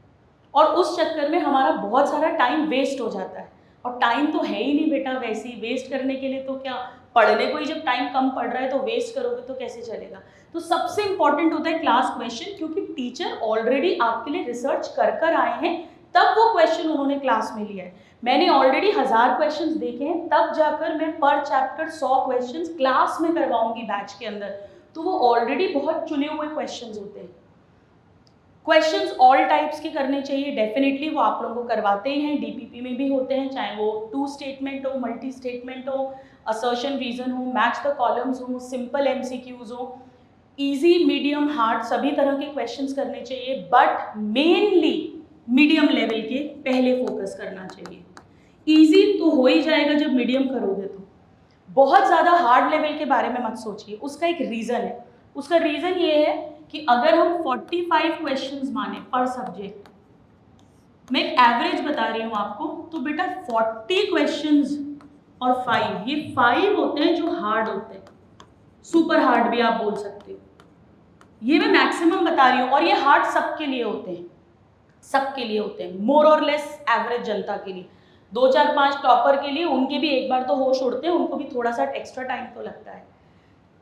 और उस चक्कर में हमारा बहुत सारा टाइम वेस्ट हो जाता है। और टाइम तो है ही नहीं बेटा, वैसे ही वेस्ट करने के लिए तो क्या, पढ़ने को ही जब टाइम कम पड़ रहा है तो वेस्ट करोगे तो कैसे चलेगा। तो सबसे इंपॉर्टेंट होता है क्लास क्वेश्चन, क्योंकि टीचर ऑलरेडी आपके लिए रिसर्च कर आए हैं, तब वो क्वेश्चन उन्होंने क्लास में लिया है। मैंने ऑलरेडी 1000 क्वेश्चंस देखे हैं, तब जाकर मैं पर चैप्टर 100 क्वेश्चंस क्लास में करवाऊंगी बैच के अंदर। तो वो ऑलरेडी बहुत चुने हुए क्वेश्चंस होते हैं। क्वेश्चंस ऑल टाइप्स के करने चाहिए डेफिनेटली, वो आप लोगों को करवाते ही हैं, डीपीपी में भी होते हैं, चाहे वो 2 स्टेटमेंट हो, मल्टी स्टेटमेंट हो, असर्शन रीजन हो, मैच द कॉलम्स हो, सिंपल MCQs हो, इजी मीडियम हार्ड सभी तरह के क्वेश्चंस करने चाहिए। बट मेनली मीडियम लेवल के पहले फोकस करना चाहिए। इजी तो हो ही जाएगा जब मीडियम करोगे तो। बहुत ज़्यादा हार्ड लेवल के बारे में मत सोचिए, उसका एक रीज़न है। उसका रीज़न ये है कि अगर हम 45 क्वेश्चंस माने पर सब्जेक्ट, मैं एक एवरेज बता रही हूँ आपको, तो बेटा 40 क्वेश्चंस और 5, ये 5 होते हैं जो हार्ड होते हैं, सुपर हार्ड भी आप बोल सकते हो। ये मैं मैक्सिमम बता रही हूँ, और ये हार्ड सबके लिए होते हैं, सबके लिए होते हैं, मोर और लेस एवरेज जनता के लिए। 2 4 5 टॉपर के लिए उनके भी एक बार तो होश उड़ते हैं, उनको भी थोड़ा सा एक्स्ट्रा टाइम तो लगता है।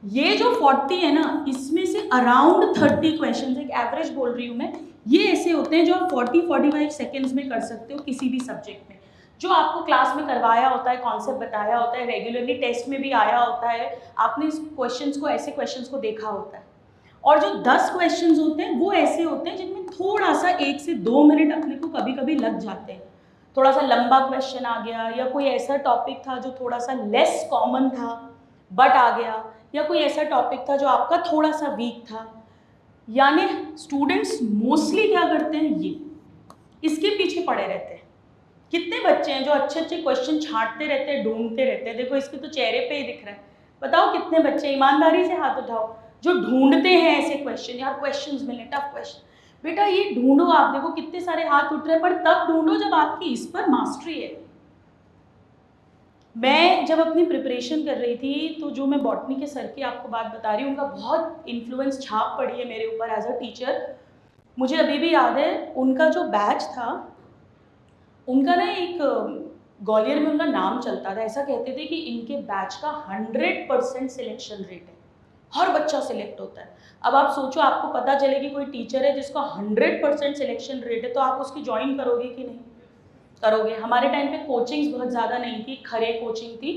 ये जो 40 है ना, इसमें से अराउंड 30 क्वेश्चन, एक एवरेज बोल रही हूँ मैं, ये ऐसे होते हैं जो आप 40-45 सेकेंड्स में कर सकते हो किसी भी सब्जेक्ट में, जो आपको क्लास में करवाया होता है, कॉन्सेप्ट बताया होता है, रेगुलरली टेस्ट में भी आया होता है, आपने इस क्वेश्चंस को, ऐसे क्वेश्चंस को देखा होता है। और जो 10 क्वेश्चंस होते हैं वो ऐसे होते हैं जिनमें थोड़ा सा 1 से 2 मिनट अपने को कभी कभी लग जाते हैं। थोड़ा सा लंबा क्वेश्चन आ गया, या कोई ऐसा टॉपिक था जो थोड़ा सा लेस कॉमन था बट आ गया, या कोई ऐसा टॉपिक था जो आपका थोड़ा सा वीक था। यानी स्टूडेंट्स मोस्टली क्या करते हैं, ये इसके पीछे पड़े रहते हैं। कितने बच्चे हैं जो अच्छे अच्छे क्वेश्चन छांटते रहते हैं, ढूंढते रहते हैं। देखो इसके तो चेहरे पे ही दिख रहा है। बताओ कितने बच्चे, ईमानदारी से हाथ उठाओ, जो ढूंढते हैं ऐसे क्वेश्चन, यार क्वेश्चंस मिले, टफ क्वेश्चन। बेटा ये ढूंढो, आप देखो कितने सारे हाथ उठ रहे हैं, पर तब ढूंढो जब आपकी इस पर मास्टरी है। मैं जब अपनी प्रिपरेशन कर रही थी, तो जो मैं बॉटनी के सर की आपको बात बता रही हूँ, उनका बहुत इन्फ्लुएंस, छाप पड़ी है मेरे ऊपर एज अ टीचर। मुझे अभी भी याद है, उनका जो बैच था, उनका ना एक ग्वालियर में उनका नाम चलता था, ऐसा कहते थे कि इनके बैच का 100% सिलेक्शन रेट है, हर बच्चा सिलेक्ट होता है। अब आप सोचो, आपको पता चले कि कोई टीचर है जिसका 100% सिलेक्शन रेट है, तो आप उसकी ज्वाइन करोगे कि नहीं करोगे। हमारे टाइम पे कोचिंग्स बहुत ज़्यादा नहीं थी, खरे कोचिंग थी,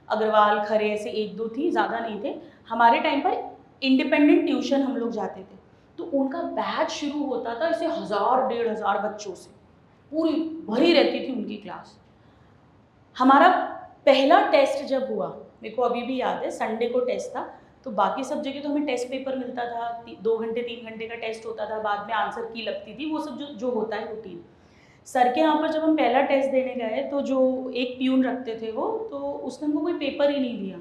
अग्रवाल, खरे, ऐसे 1-2 थी, ज़्यादा नहीं थे। हमारे टाइम पर इंडिपेंडेंट ट्यूशन हम लोग जाते थे, तो उनका बैच शुरू होता था ऐसे 1000-1500 बच्चों से, पूरी भरी रहती थी उनकी क्लास। हमारा पहला टेस्ट जब हुआ, मेरे को अभी भी याद है, संडे को टेस्ट था, तो बाकी सब जगह तो हमें टेस्ट पेपर मिलता था, 2 घंटे 3 घंटे का टेस्ट होता था, बाद में आंसर की लगती थी, वो सब जो होता है रूटीन। सर के यहाँ पर जब हम पहला टेस्ट देने गए, तो जो एक प्यून रखते थे वो, तो उसने हमको कोई पेपर ही नहीं दिया।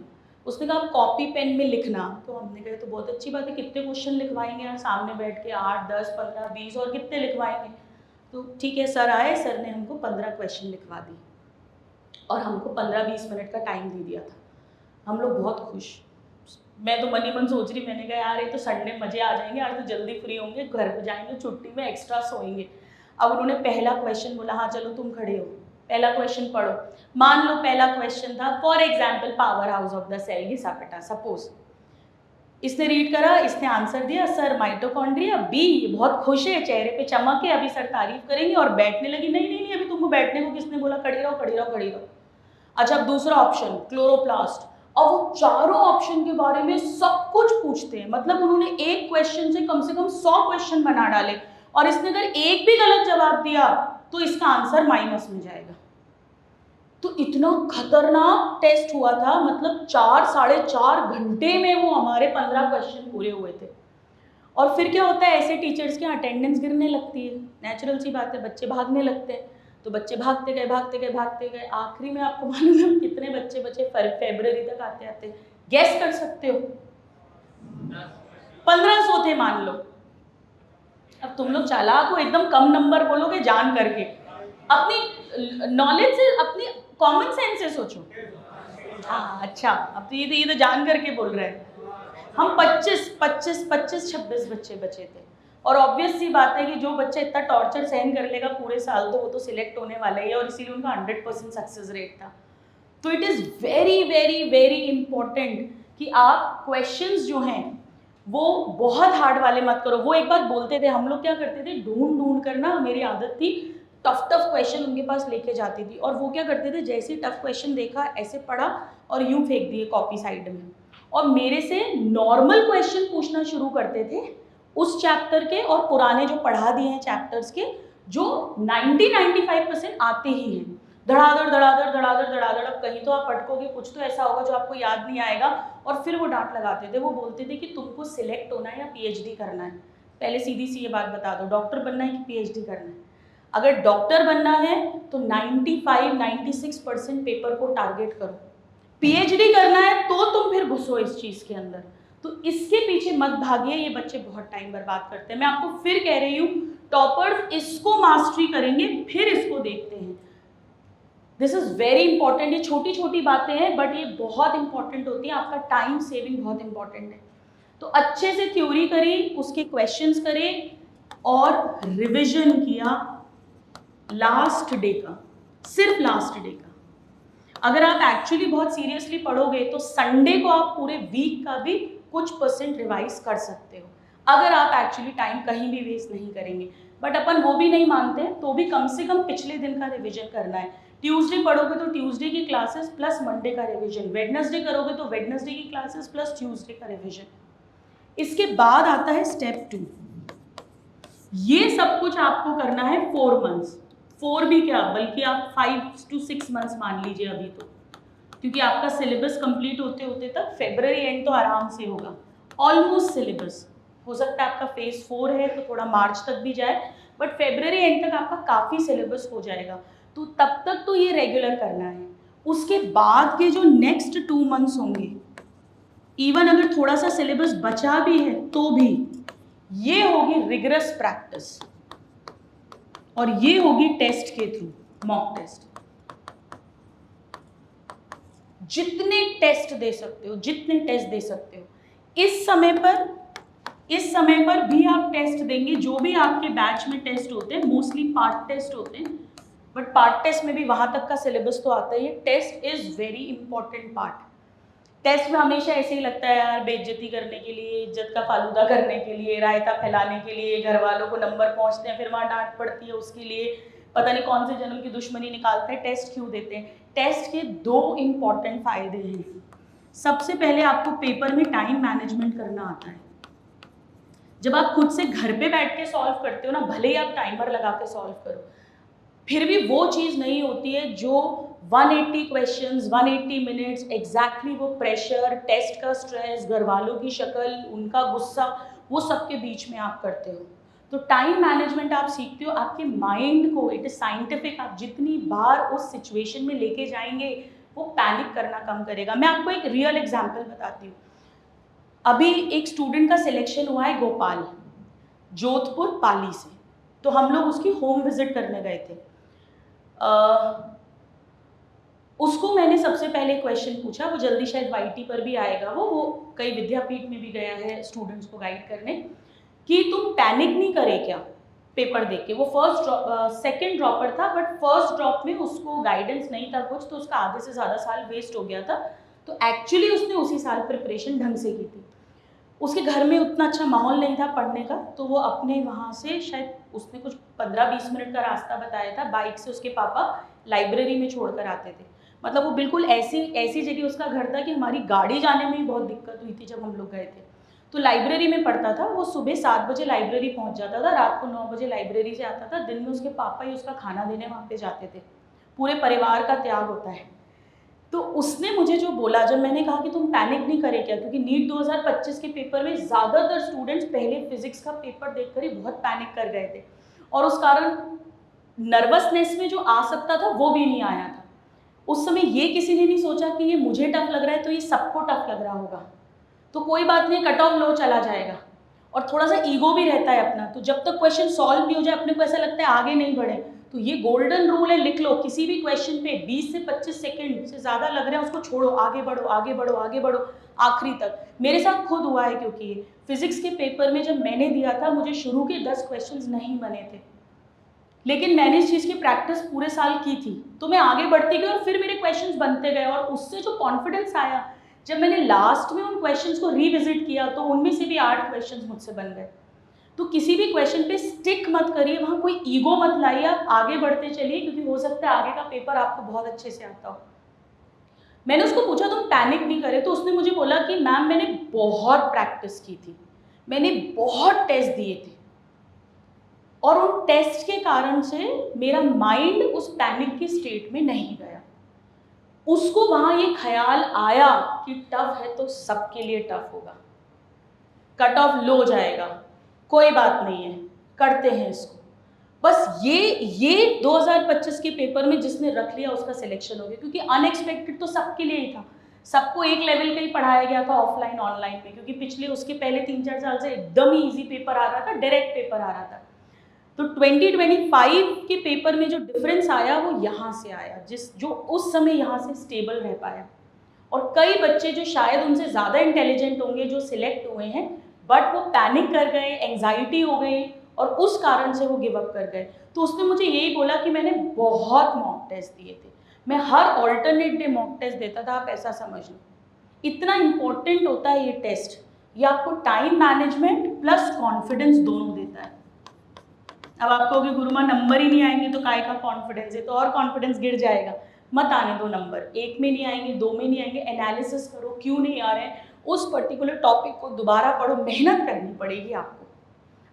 उसने कहा आप कॉपी पेन में लिखना। तो हमने कहा तो बहुत अच्छी बात है, कितने क्वेश्चन लिखवाएंगे यार सामने बैठ के, 8, 10, 15, 20 और कितने लिखवाएंगे। तो ठीक है, सर आए, सर ने हमको 15 क्वेश्चन लिखवा दी और हमको 15-20 मिनट का टाइम दे दिया था। हम लोग बहुत खुश। मैं तो मन ही मन सोच रही, मैंने कहा यार ये तो संडे मज़े आ जाएंगे, आज तो जल्दी फ्री होंगे, घर पे जाएंगे, छुट्टी में एक्स्ट्रा सोएंगे। अब उन्होंने पहला क्वेश्चन बोला, हाँ चलो तुम खड़े हो, पहला क्वेश्चन पढ़ो। मान लो पहला क्वेश्चन था, for example power house of the cell, घिसा पिटा, सपोज इसने रीड करा, इसने आंसर दिया, सर माइटोकॉन्ड्रिया बी, बहुत खुश है, चेहरे पे चमक है, अभी सर तारीफ करेंगे, और बैठने लगी, नहीं नहीं नहीं अभी तुमको बैठने को किसने बोला, खड़ी रहो खड़ी रहो खड़ी रहो। अच्छा, अब दूसरा ऑप्शन क्लोरोप्लास्ट। अब वो चारों ऑप्शन के बारे में सब कुछ पूछते हैं, मतलब उन्होंने एक क्वेश्चन से कम 100 क्वेश्चन बना डाले, और इसने अगर एक भी गलत जवाब दिया तो इसका आंसर माइनस में जाएगा। तो इतना खतरनाक टेस्ट हुआ था, मतलब 4-4.5 घंटे में वो हमारे 15 क्वेश्चन पूरे हुए थे। और फिर क्या होता है, ऐसे टीचर्स के अटेंडेंस गिरने लगती है, नेचुरल सी बात है, बच्चे भागने लगते हैं। तो बच्चे भागते गए भागते गए भागते गए, आखिरी में आपको मालूम है कितने बच्चे बचे फरवरी तक आते आते, गैस कर सकते हो? 1500 थे मान लो। अब तुम लोग चालाक हो, एकदम कम नंबर बोलोगे जान करके, अपनी नॉलेज से, अपनी कॉमन सेंस से सोचो। हाँ अच्छा, अब तो ये तो जान करके बोल रहे हैं। हम 25-26 बच्चे बचे थे, और ऑब्वियस सी बात है कि जो बच्चा इतना टॉर्चर सहन कर लेगा पूरे साल, तो वो तो सिलेक्ट होने वाला ही है, और इसीलिए उनका 100% सक्सेस रेट था। तो it is very very very important कि आप क्वेश्चंस जो हैं वो बहुत हार्ड वाले मत करो। वो एक बात बोलते थे, हम लोग क्या करते थे, ढूंढ कर ना, मेरी आदत थी टफ क्वेश्चन उनके पास लेके जाती थी, और वो क्या करते थे, जैसे ही टफ क्वेश्चन देखा ऐसे पढ़ा और यूं फेंक दिए कॉपी साइड में, और मेरे से नॉर्मल क्वेश्चन पूछना शुरू करते थे उस चैप्टर के, और पुराने जो पढ़ा दिए हैं चैप्टर्स के, जो 90-95% आते ही हैं, धड़ाधड़ धड़ाधड़ धड़ाधड़ धड़ाधड़। अब कहीं तो आप अटकोगे, कुछ तो ऐसा होगा जो आपको याद नहीं आएगा, और फिर वो डांट लगाते थे। वो बोलते थे कि तुमको सिलेक्ट होना है या पीएचडी करना है। पहले सीधी सी ये बात बता दो, डॉक्टर बनना है कि पीएचडी करना है? अगर डॉक्टर बनना है तो 95-96% पेपर को टारगेट करो, पीएचडी करना है तो तुम फिर घुसो इस चीज़ के अंदर। तो इसके पीछे मत भागिए, ये बच्चे बहुत टाइम बर्बाद करते हैं। मैं आपको फिर कह रही हूँ, टॉपर्स इसको मास्टरी करेंगे, फिर इसको देखते हैं। This is very important. ये छोटी छोटी बातें हैं बट ये बहुत इंपॉर्टेंट होती है, आपका टाइम सेविंग बहुत इंपॉर्टेंट है। तो अच्छे से थ्योरी करी, उसके क्वेश्चंस करे और रिविजन किया लास्ट डे का, सिर्फ लास्ट डे का। अगर आप एक्चुअली बहुत सीरियसली पढ़ोगे तो संडे को आप पूरे वीक का भी कुछ % रिवाइज कर सकते हो, अगर आप एक्चुअली टाइम कहीं भी वेस्ट नहीं करेंगे। बट अपन वो भी नहीं मानते हैं, तो भी कम से कम पिछले दिन का रिवीजन करना है। ट्यूसडे पढ़ोगे तो ट्यूसडे की क्लासेस प्लस मंडे का रिवीजन, वेडनेसडे करोगे तो वेडनेसडे की क्लासेस प्लस ट्यूसडे का रिवीजन। इसके बाद आता है स्टेप 2। ये सब कुछ आपको करना है 4 मंथ्स, 4 भी क्या बल्कि आप 5 to 6 मंथ्स मान लीजिए अभी तो, क्योंकि आपका सिलेबस कंप्लीट होते होते तक फरवरी एंड तो आराम से होगा, ऑलमोस्ट सिलेबस। हो सकता है आपका फेज 4 है तो थोड़ा मार्च तक भी जाए, बट फरवरी एंड तक आपका काफ़ी सिलेबस हो जाएगा। तो तब तक तो ये रेगुलर करना है। उसके बाद के जो नेक्स्ट 2 मंथ्स होंगे, इवन अगर थोड़ा सा सिलेबस बचा भी है तो भी, ये होगी रिगरस प्रैक्टिस, और ये होगी टेस्ट के थ्रू, मॉक टेस्ट। जितने टेस्ट दे सकते हो, जितने टेस्ट दे सकते हो, इस समय पर भी आप टेस्ट देंगे। जो भी आपके बैच में टेस्ट होते हैं मोस्टली पार्ट टेस्ट होते हैं, बट पार्ट टेस्ट में भी वहां तक का सिलेबस तो आता ही है। Test is very important part. Test में हमेशा ऐसे ही लगता है यार, बेइज्जती करने के लिए, इज्जत का फालूदा करने के लिए, रायता फैलाने के लिए, घर वालों को नंबर पहुंचते हैं, फिर वहाँ डांट पड़ती है उसके लिए, पता नहीं कौन से जन्म की दुश्मनी निकालते हैं। टेस्ट क्यों देते हैं? टेस्ट के 2 इंपॉर्टेंट फायदे हैं। सबसे पहले आपको पेपर में टाइम मैनेजमेंट करना आता है। जब आप खुद से घर पे बैठ के सॉल्व करते हो ना, भले ही आप टाइमर लगा के सॉल्व करो, फिर भी वो चीज़ नहीं होती है जो 180 क्वेश्चंस 180 मिनट्स एग्जैक्टली वो प्रेशर, टेस्ट का स्ट्रेस, घर वालों की शक्ल, उनका गुस्सा, वो सब के बीच में आप करते हो। तो टाइम मैनेजमेंट आप सीखते हो, आपके माइंड को, इट इज साइंटिफिक, आप जितनी बार उस सिचुएशन में लेके जाएंगे वो पैनिक करना कम करेगा। मैं आपको एक रियल एग्जाम्पल बताती हूँ। अभी एक स्टूडेंट का सिलेक्शन हुआ है गोपाल, जोधपुर पाली से, तो हम लोग उसकी होम विजिट करने गए थे। उसको मैंने सबसे पहले क्वेश्चन पूछा, वो जल्दी शायद वाईटी पर भी आएगा, वो कई विद्यापीठ में भी गया है स्टूडेंट्स को गाइड करने, कि तुम पैनिक नहीं करे क्या पेपर देख के। वो सेकंड ड्रॉपर था, बट फर्स्ट ड्रॉप में उसको गाइडेंस नहीं था कुछ, तो उसका आधे से ज़्यादा साल वेस्ट हो गया था। तो एक्चुअली उसने उसी साल प्रिपरेशन ढंग से की थी। उसके घर में उतना अच्छा माहौल नहीं था पढ़ने का, तो वो अपने वहाँ से शायद उसने कुछ 15-20 मिनट का रास्ता बताया था, बाइक से उसके पापा लाइब्रेरी में छोड़ कर आते थे। मतलब वो बिल्कुल ऐसी जगह उसका घर था कि हमारी गाड़ी जाने में ही बहुत दिक्कत हुई थी जब हम लोग गए थे। तो लाइब्रेरी में पढ़ता था वो, सुबह 7 बजे लाइब्रेरी पहुँच जाता था, रात को 9 बजे लाइब्रेरी से आता था, दिन में उसके पापा ही उसका खाना देने वहाँ पे जाते थे। पूरे परिवार का त्याग होता है। तो उसने मुझे जो बोला, जब मैंने कहा कि तुम पैनिक नहीं करे क्या, क्योंकि नीट 2025 के पेपर में ज़्यादातर स्टूडेंट्स पहले फिजिक्स का पेपर देखकर ही बहुत पैनिक कर गए थे, और उस कारण नर्वसनेस में जो आ सकता था वो भी नहीं आया था। उस समय ये किसी ने नहीं सोचा कि ये मुझे टफ लग रहा है तो ये सबको टफ लग रहा होगा, तो कोई बात नहीं, कट ऑफ लो चला जाएगा। और थोड़ा सा ईगो भी रहता है अपना, तो जब तक क्वेश्चन सॉल्व नहीं हो जाए अपने को ऐसा लगता है आगे नहीं बढ़े। तो ये गोल्डन रूल है, लिख लो, किसी भी क्वेश्चन पे 20 से 25 सेकंड से ज़्यादा लग रहे हैं उसको छोड़ो, आगे बढ़ो आगे बढ़ो आगे बढ़ो आखिरी तक। मेरे साथ खुद हुआ है, क्योंकि ये फिजिक्स के पेपर में जब मैंने दिया था मुझे शुरू के 10 क्वेश्चंस नहीं बने थे, लेकिन मैंने इस चीज़ की प्रैक्टिस पूरे साल की थी, तो मैं आगे बढ़ती गई और फिर मेरे क्वेश्चंस बनते गए, और उससे जो कॉन्फिडेंस आया, जब मैंने लास्ट में उन क्वेश्चंस को रिविजिट किया तो उनमें से भी 8 क्वेश्चंस मुझसे बन गए। तो किसी भी क्वेश्चन पे स्टिक मत करिए, वहाँ कोई ईगो मत लाइए, आप आगे बढ़ते चलिए, क्योंकि हो सकता है आगे का पेपर आपको बहुत अच्छे से आता हो। मैंने उसको पूछा तुम पैनिक नहीं करे, तो उसने मुझे बोला कि मैम मैंने बहुत प्रैक्टिस की थी, मैंने बहुत टेस्ट दिए थे, और उन टेस्ट के कारण से मेरा माइंड उस पैनिक की स्टेट में नहीं गया। उसको वहाँ ये ख्याल आया कि टफ है तो सबके लिए टफ होगा, कट ऑफ लो जाएगा, कोई बात नहीं है, करते हैं इसको। बस ये 2025 के पेपर में जिसने रख लिया उसका सिलेक्शन हो गया, क्योंकि अनएक्सपेक्टेड तो सबके लिए ही था, सबको एक लेवल का ही पढ़ाया गया था ऑफलाइन ऑनलाइन में, क्योंकि पिछले उसके पहले 3-4 साल से एकदम ही ईजी पेपर आ रहा था, डायरेक्ट पेपर आ रहा था। तो 2025 के पेपर में जो डिफरेंस आया वो यहाँ से आया, जो उस समय यहाँ से स्टेबल रह पाया। और कई बच्चे जो शायद उनसे ज़्यादा इंटेलिजेंट होंगे जो सिलेक्ट हुए हैं, बट वो पैनिक कर गए, एंजाइटी हो गई, और उस कारण से वो गिव अप कर गए। तो उसने मुझे यही बोला कि मैंने बहुत मॉक टेस्ट दिए थे, मैं हर ऑल्टरनेट डे मॉक टेस्ट देता था, आप ऐसा समझ लो। इतना इम्पोर्टेंट होता है ये टेस्ट, ये आपको टाइम मैनेजमेंट प्लस कॉन्फिडेंस दोनों देता है। अब आप कहोगे गुरुमा नंबर ही नहीं आएंगे तो काय का कॉन्फिडेंस है, तो और कॉन्फिडेंस गिर जाएगा। मत आने दो नंबर, 1 में नहीं आएंगे, 2 में नहीं आएंगे, एनालिसिस करो क्यों नहीं आ रहे हैं, उस पर्टिकुलर टॉपिक को दोबारा पढ़ो, मेहनत करनी पड़ेगी आपको।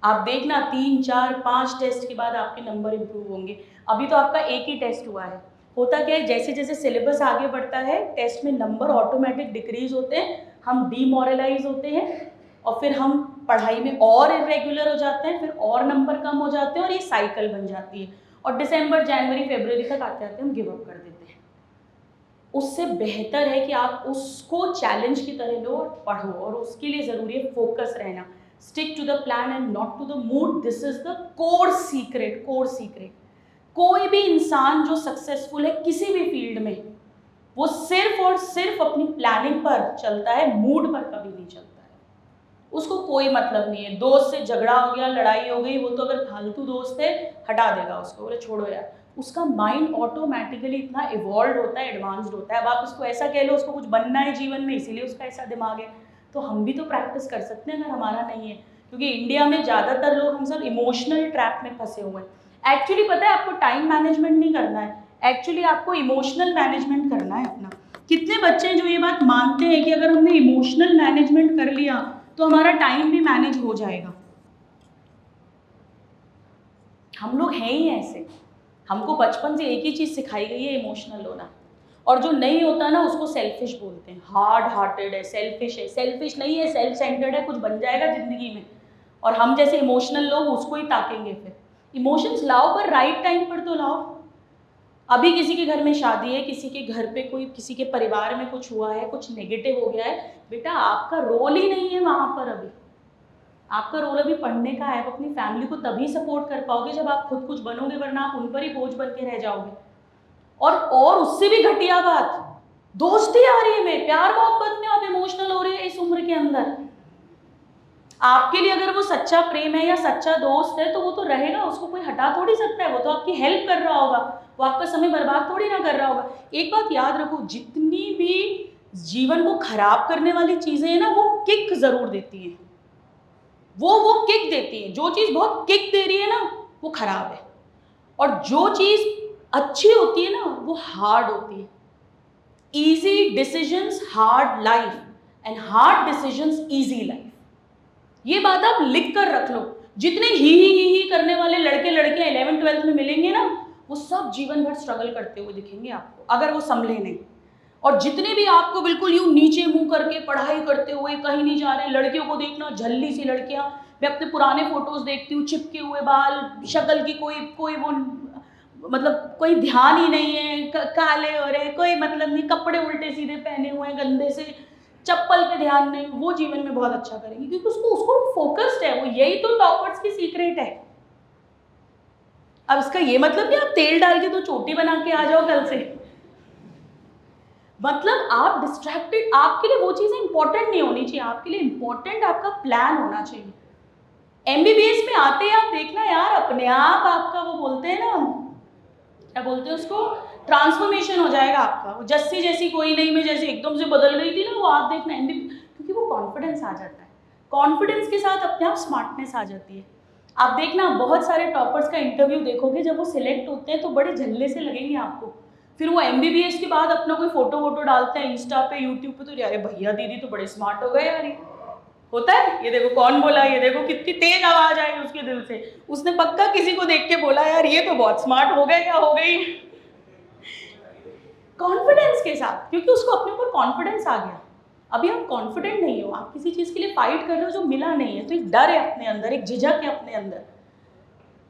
आप देखना 3, 4, 5 टेस्ट के बाद आपके नंबर इंप्रूव होंगे। अभी तो आपका एक ही टेस्ट हुआ है। होता क्या है, जैसे जैसे सिलेबस आगे बढ़ता है टेस्ट में नंबर ऑटोमेटिक डिक्रीज होते हैं, हम डीमोरलाइज होते हैं, और फिर हम पढ़ाई में और इरेगुलर हो जाते हैं, फिर और नंबर कम हो जाते हैं, और ये साइकिल बन जाती है, और दिसंबर, जनवरी, फरवरी तक आते आते हम गिव अप कर देते हैं। उससे बेहतर है कि आप उसको चैलेंज की तरह लो और पढ़ो, और उसके लिए ज़रूरी है फोकस रहना, stick to the plan and not to the mood. This is the core secret. कोई भी इंसान जो सक्सेसफुल है किसी भी फील्ड में, वो सिर्फ और सिर्फ अपनी प्लानिंग पर चलता है, मूड पर कभी नहीं चलता है। उसको कोई मतलब नहीं है, दोस्त से झगड़ा हो गया, लड़ाई हो गई, वो तो अगर फालतू दोस्त है हटा देगा उसको, बोले छोड़ो यार। उसका माइंड ऑटोमेटिकली इतना इवॉल्व होता है, एडवांस्ड होता है। अब आप उसको ऐसा कह लो उसको कुछ बनना है जीवन में, इसीलिए उसका ऐसा दिमाग है, तो हम भी तो प्रैक्टिस कर सकते हैं अगर हमारा नहीं है। क्योंकि इंडिया में ज़्यादातर लोग, हम सब इमोशनल ट्रैप में फंसे हुए हैं। एक्चुअली पता है आपको टाइम मैनेजमेंट नहीं करना है, एक्चुअली आपको इमोशनल मैनेजमेंट करना है अपना। कितने बच्चे हैं जो ये बात मानते हैं कि अगर हमने इमोशनल मैनेजमेंट कर लिया तो हमारा टाइम भी मैनेज हो जाएगा। हम लोग हैं ही ऐसे, हमको बचपन से एक ही चीज़ सिखाई गई है, इमोशनल होना। और जो नहीं होता ना उसको सेल्फिश बोलते हैं, हार्ड हार्टेड है, सेल्फिश है। सेल्फिश नहीं है, सेल्फ सेंटर्ड है, कुछ बन जाएगा ज़िंदगी में। और हम जैसे इमोशनल लोग उसको ही ताकेंगे। फिर इमोशंस लाओ, पर राइट टाइम पर तो लाओ। अभी किसी के घर में शादी है, किसी के घर पे कोई, किसी के परिवार में कुछ हुआ है, कुछ नेगेटिव हो गया है, बेटा आपका रोल ही नहीं है वहाँ पर। अभी आपका रोल अभी पढ़ने का है। आप अपनी फैमिली को तभी सपोर्ट कर पाओगे जब आप खुद कुछ बनोगे, वरना आप उन पर ही बोझ बन के रह जाओगे। और उससे भी घटिया बात, दोस्ती आ रही है में, प्यार मोहब्बत में आप इमोशनल हो रहे हैं इस उम्र के अंदर। आपके लिए अगर वो सच्चा प्रेम है या सच्चा दोस्त है तो वो तो रहेगा, उसको कोई हटा थोड़ी सकता है। वो तो आपकी हेल्प कर रहा होगा, वो आपका समय बर्बाद थोड़ी ना कर रहा होगा। एक बात याद रखो, जितनी भी जीवन को खराब करने वाली चीजें हैं ना, वो किक जरूर देती हैं, वो किक देती है। जो चीज बहुत किक दे रही है ना, वो खराब है, और जो चीज अच्छी होती है ना, वो हार्ड होती है। Easy decisions hard life, and hard decisions easy life. ये बात आप लिख कर रख लो। जितने ही करने वाले लड़के लड़कियां 11th 12th में मिलेंगे ना, वो सब जीवन भर स्ट्रगल करते हुए दिखेंगे आपको, अगर वो संभले नहीं। और जितने भी आपको बिल्कुल यूं नीचे मुंह करके पढ़ाई करते हुए कहीं नहीं जा रहे, लड़कियों को देखना, झल्ली सी लड़कियां, मैं अपने पुराने फोटोज देखती हूँ, चिपके हुए बाल, शक्ल की कोई वो मतलब कोई ध्यान ही नहीं है, काले हो रहे, कोई मतलब नहीं, कपड़े उल्टे सीधे पहने हुए हैं गंदे से, चप्पल पे ध्यान नहीं, वो जीवन में बहुत अच्छा करेंगे, क्योंकि उसको फोकस्ड है वो। यही तो टॉपर्स की सीक्रेट है। अब इसका ये मतलब कि आप तेल डाल के तो चोटी बना के आ जाओ कल से, मतलब आप डिस्ट्रैक्टेड, आपके लिए वो चीजें इंपॉर्टेंट नहीं होनी चाहिए, आपके लिए इंपॉर्टेंट आपका प्लान होना चाहिए। एमबीबीएस में आते हैं आप देखना यार, अपने आप आपका वो बोलते हैं ना, क्या बोलते हैं उसको, ट्रांसफॉर्मेशन हो जाएगा आपका। वो जस्सी जैसी कोई नहीं, मैं जैसे एकदम से बदल गई थी ना, वो आप देखना एमबीबीएस, क्योंकि वो कॉन्फिडेंस आ जाता है। कॉन्फिडेंस के साथ अपने आप स्मार्टनेस आ जाती है। आप देखना बहुत सारे टॉपर्स का इंटरव्यू देखोगे, जब वो सिलेक्ट होते हैं तो बड़े झल्ले से लगेंगे आपको। फिर वो एमबीबीएस के बाद अपना कोई फोटो वोटो डालते हैं इंस्टा पे, यूट्यूब पे, तो अरे भैया दीदी तो बड़े स्मार्ट हो गए यार, ये होता है, ये देखो कौन बोला, ये देखो कितनी तेज आवाज आई उसके दिल से, उसने पक्का किसी को देख के बोला यार ये तो बहुत स्मार्ट हो गए, क्या हो गई। कॉन्फिडेंस के साथ, क्योंकि उसको अपने ऊपर कॉन्फिडेंस आ गया। अभी आप कॉन्फिडेंट नहीं हो, आप किसी चीज के लिए फाइट कर रहे हो जो मिला नहीं है, तो एक डर है अपने अंदर, एक झिझक है अपने अंदर,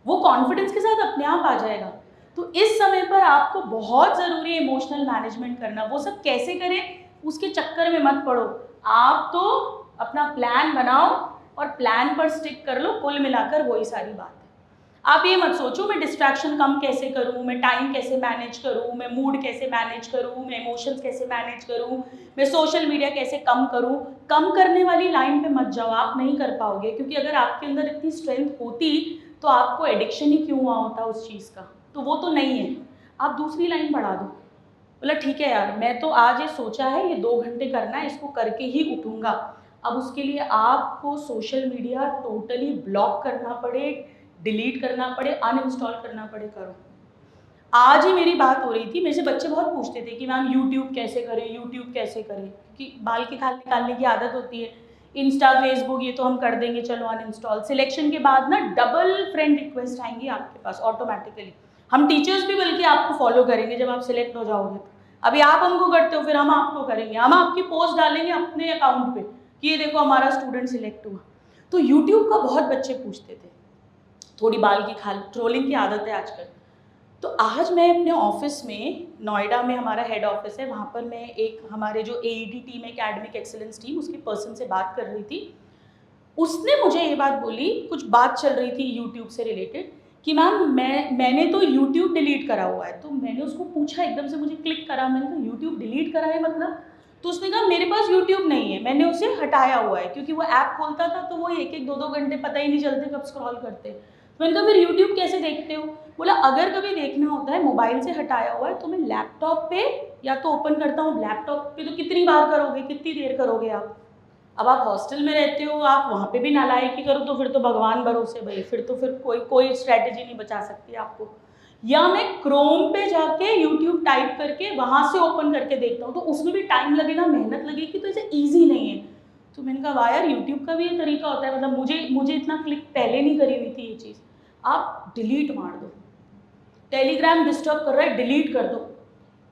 वो कॉन्फिडेंस के साथ अपने आप आ जाएगा। तो इस समय पर आपको बहुत ज़रूरी है इमोशनल मैनेजमेंट करना। वो सब कैसे करें, उसके चक्कर में मत पड़ो, आप तो अपना प्लान बनाओ और प्लान पर स्टिक कर लो, कुल मिलाकर वही सारी बात है। आप ये मत सोचो मैं डिस्ट्रैक्शन कम कैसे करूं, मैं टाइम कैसे मैनेज करूं, मैं मूड कैसे मैनेज करूं, मैं इमोशंस कैसे मैनेज करूं, मैं सोशल मीडिया कैसे कम करूं। कम करने वाली लाइन पे मत जाओ, आप नहीं कर पाओगे, क्योंकि अगर आपके अंदर इतनी स्ट्रेंथ होती तो आपको एडिक्शन ही क्यों हुआ होता उस चीज़ का, तो वो तो नहीं है। आप दूसरी लाइन बढ़ा दो, बोला ठीक है यार, मैं तो आज ये सोचा है ये 2 घंटे करना है, इसको करके ही उठूंगा। अब उसके लिए आपको सोशल मीडिया टोटली ब्लॉक करना पड़े, डिलीट करना पड़े, अनइंस्टॉल करना पड़े, करो। आज ही मेरी बात हो रही थी, मेरे से बच्चे बहुत पूछते थे कि मैम यूट्यूब कैसे करें, यूट्यूब कैसे करें, क्योंकि बाल के खाल निकालने की आदत होती है। इंस्टा फेसबुक ये तो हम कर देंगे, चलो अनइंस्टॉल। सिलेक्शन के बाद ना डबल फ्रेंड रिक्वेस्ट आएंगी आपके पास ऑटोमेटिकली। हम टीचर्स भी बल्कि आपको फॉलो करेंगे जब आप सिलेक्ट हो जाओगे तो। अभी आप हमको करते हो, फिर हम आपको करेंगे, हम आपकी पोस्ट डालेंगे अपने अकाउंट पे कि ये देखो हमारा स्टूडेंट सिलेक्ट हुआ। तो यूट्यूब का बहुत बच्चे पूछते थे, थोड़ी बाल की खाल, ट्रोलिंग की आदत है आजकल। तो आज मैं अपने ऑफिस में, नोएडा में हमारा हेड ऑफिस है, वहाँ पर मैं एक हमारे जो AET टीम है, एकेडमिक एक्सीलेंस टीम, उसकी पर्सन से बात कर रही थी। उसने मुझे ये बात बोली, कुछ बात चल रही थी यूट्यूब से रिलेटेड, कि मैम मैंने तो यूट्यूब डिलीट करा हुआ है। तो मैंने उसको पूछा, एकदम से मुझे क्लिक करा, मैंने कहा यूट्यूब डिलीट करा है मतलब? तो उसने कहा मेरे पास यूट्यूब नहीं है, मैंने उसे हटाया हुआ है, क्योंकि वो ऐप खोलता था तो वो 1-1, 2-2 घंटे पता ही नहीं चलते कब स्क्रॉल करते। मैंने कहा फिर यूट्यूब कैसे देखते हो? बोला अगर कभी देखना होता है, मोबाइल से हटाया हुआ है, तो मैं लैपटॉप पे या तो ओपन करता हूँ। लैपटॉप पे तो कितनी बार करोगे, कितनी देर करोगे आप? अब आप हॉस्टल में रहते हो, आप वहाँ पे भी नालायकी करो तो फिर तो भगवान भरोसे भाई, फिर तो फिर कोई स्ट्रैटेजी नहीं बचा सकती आपको। या मैं क्रोम पे जाके यूट्यूब टाइप करके वहाँ से ओपन करके देखता हूँ, तो उसमें भी टाइम लगेगा, मेहनत लगेगी, तो इसे ईजी नहीं है। तो मैंने कहा वाह यार, यूट्यूब का भी ये तरीका होता है, मतलब मुझे इतना क्लिक पहले नहीं करी हुई थी ये चीज़। आप डिलीट मार दो, टेलीग्राम डिस्टर्ब कर रहा है, डिलीट कर दो।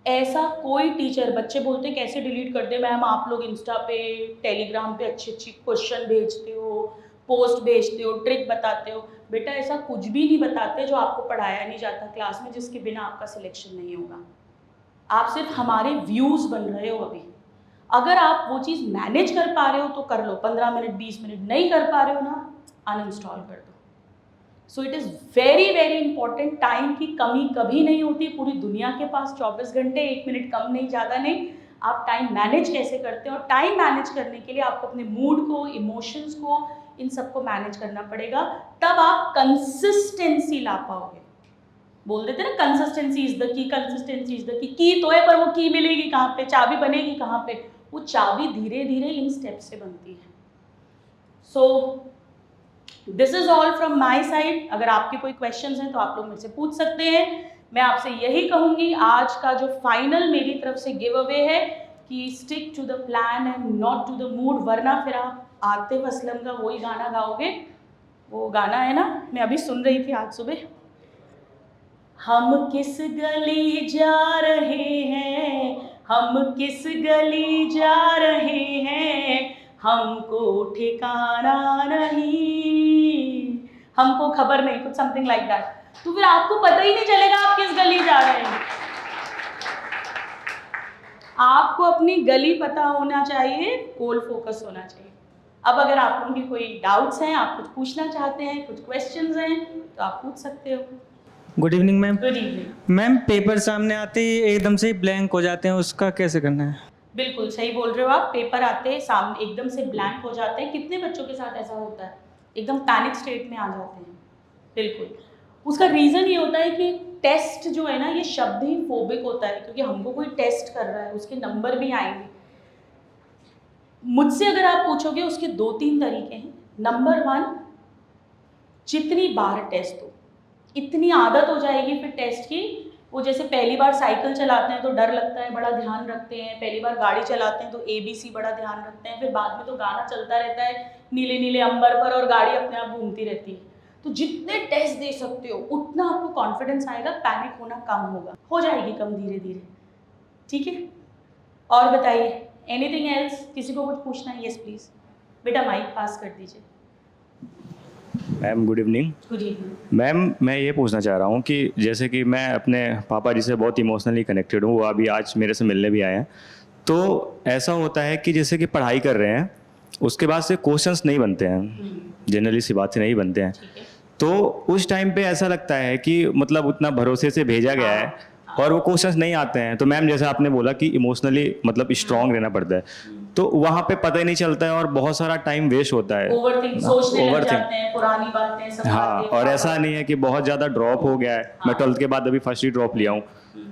ऐसा कोई टीचर, बच्चे बोलते कैसे डिलीट कर दे मैम, आप लोग इंस्टा पे, टेलीग्राम पे अच्छी क्वेश्चन भेजते हो, पोस्ट भेजते हो, ट्रिक बताते हो। बेटा ऐसा कुछ भी नहीं बताते जो आपको पढ़ाया नहीं जाता क्लास में, जिसके बिना आपका सिलेक्शन नहीं होगा। आप सिर्फ हमारे व्यूज़ बन रहे हो अभी। अगर आप वो चीज़ मैनेज कर पा रहे हो तो कर लो, 15 मिनट 20 मिनट, नहीं कर पा रहे हो ना, अनइंस्टॉल कर दो। So it is very very important. Time की कमी कभी नहीं होती, पूरी दुनिया के पास 24 घंटे, 1 मिनट कम नहीं, ज़्यादा नहीं। आप टाइम मैनेज कैसे करते हो? और टाइम मैनेज करने के लिए आपको अपने मूड को, इमोशंस को, इन सबको मैनेज करना पड़ेगा, तब आप कंसिस्टेंसी ला पाओगे। बोल देते ना consistency is the key, consistency is the key तो है, पर वो की मिलेगी कहाँ पे, चाबी बनेगी कहाँ पे? वो चाबी धीरे धीरे इन स्टेप से बनती है। So this is all from my side. अगर आपके कोई क्वेश्चंस हैं तो आप लोग मुझसे पूछ सकते हैं। मैं आपसे यही कहूँगी, आज का जो फाइनल मेरी तरफ से गिव अवे है कि stick to the plan and not to the mood, वरना फिर आप आतिफ असलम का वही गाना गाओगे। वो गाना है ना, मैं अभी सुन रही थी आज सुबह, हम किस गली जा रहे हैं, हम किस गली जा रहे हैं, हमको ठिकाना नहीं, हमको खबर नहीं, कुछ समथिंग लाइक दैट। तो फिर आपको पता ही नहीं चलेगा आप किस गली जा रहे हैं। आपको अपनी गली पता होना चाहिए, गोल फोकस होना चाहिए। अब अगर आप लोगों के कोई डाउट्स हैं, आप कुछ पूछना चाहते हैं, कुछ क्वेश्चंस हैं, तो आप पूछ सकते हो। Good evening ma'am. Good evening. Ma'am paper सामने आते ही एकदम से ब्लैंक हो जाते हैं, उसका कैसे करना है? बिल्कुल सही बोल रहे हो आप। पेपर आते हैं सामने एकदम से ब्लैंक हो जाते हैं। कितने बच्चों के साथ ऐसा होता है, एकदम पैनिक स्टेट में आ जाते हैं। बिल्कुल, उसका रीज़न ये होता है कि टेस्ट जो है ना, ये शब्द ही फोबिक होता है, क्योंकि हमको कोई टेस्ट कर रहा है, उसके नंबर भी आएंगे। मुझसे अगर आप पूछोगे, उसके 2-3 तरीके हैं। नंबर 1, जितनी बार टेस्ट हो, इतनी आदत हो जाएगी फिर टेस्ट की। वो जैसे पहली बार साइकिल चलाते हैं तो डर लगता है, बड़ा ध्यान रखते हैं। पहली बार गाड़ी चलाते हैं तो ABC बड़ा ध्यान रखते हैं। फिर बाद में तो गाना चलता रहता है नीले नीले अंबर पर, और गाड़ी अपने आप घूमती रहती है। तो जितने टेस्ट दे सकते हो उतना आपको कॉन्फिडेंस आएगा, पैनिक होना कम होगा, हो जाएगी कम धीरे धीरे। ठीक है, और बताइए, एनीथिंग एल्स? किसी को कुछ पूछना है? यस प्लीज़, बेटा माइक पास कर दीजिए। Ma'am good evening. Good evening. Ma'am मैं ये पूछना चाह रहा हूँ कि जैसे कि मैं अपने पापा जी से बहुत इमोशनली कनेक्टेड हूँ, वो अभी आज मेरे से मिलने भी आए हैं। तो ऐसा होता है कि जैसे कि पढ़ाई कर रहे हैं, उसके बाद से क्वेश्चंस नहीं बनते हैं, जनरली सी बात से नहीं बनते हैं। ठीक है। तो उस टाइम पे ऐसा लगता है कि मतलब उतना भरोसे से भेजा गया है और वो क्वेश्चंस नहीं आते हैं। तो मैम जैसे आपने बोला कि इमोशनली मतलब स्ट्रांग रहना पड़ता है, तो वहाँ पे पता ही नहीं चलता है और बहुत सारा टाइम वेस्ट होता है। ओवरथिंक सोचने लग Overthink। जाते हैं, पुरानी बातें सब हाँ, बातें। और ऐसा नहीं है कि बहुत ज़्यादा ड्रॉप हो गया है। मैं 12th के बाद अभी फर्स्ट ही ड्रॉप लिया हूँ,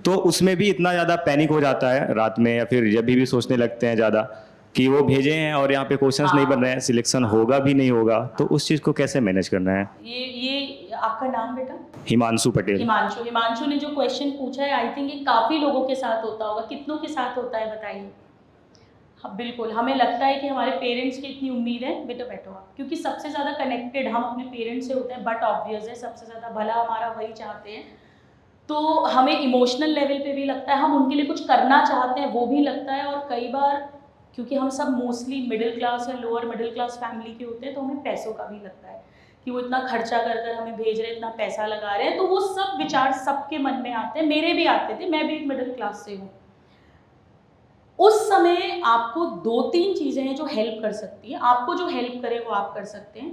तो उसमें भी इतना ज़्यादा पैनिक हो जाता है रात में, या फिर जब भी सोचने लगते हैं ज़्यादा कि वो भेजे हैं और यहाँ पे क्वेश्चंस नहीं बन रहे हैं, सिलेक्शन होगा भी नहीं होगा, तो उस चीज़ को कैसे मैनेज करना है? ये आपका नाम बेटा? हिमांशु पटेल। हिमांशु ने जो क्वेश्चन पूछा है, आई थिंक ये काफ़ी लोगों के साथ होता होगा। कितनों के साथ होता है बताइए? हाँ बिल्कुल, हमें लगता है कि हमारे पेरेंट्स की इतनी उम्मीद है, बेटा बैठो आप, क्योंकि सबसे ज़्यादा कनेक्टेड हम अपने पेरेंट्स से होते हैं। बट ऑब्वियस है, सबसे ज़्यादा भला हमारा वही चाहते हैं, तो हमें इमोशनल लेवल पे भी लगता है, हम उनके लिए कुछ करना चाहते हैं, वो भी लगता है। और कई बार क्योंकि हम सब मोस्टली मिडिल क्लास या लोअर मिडिल क्लास फैमिली के होते हैं, तो हमें पैसों का भी लगता है कि वो इतना खर्चा कर कर हमें भेज रहे हैं, इतना पैसा लगा रहे हैं। तो वो सब विचार सबके मन में आते हैं, मेरे भी आते थे, मैं भी एक मिडिल क्लास से हूँ। उस समय आपको 2-3 चीज़ें हैं जो हेल्प कर सकती हैं। आपको जो हेल्प करे वो आप कर सकते हैं।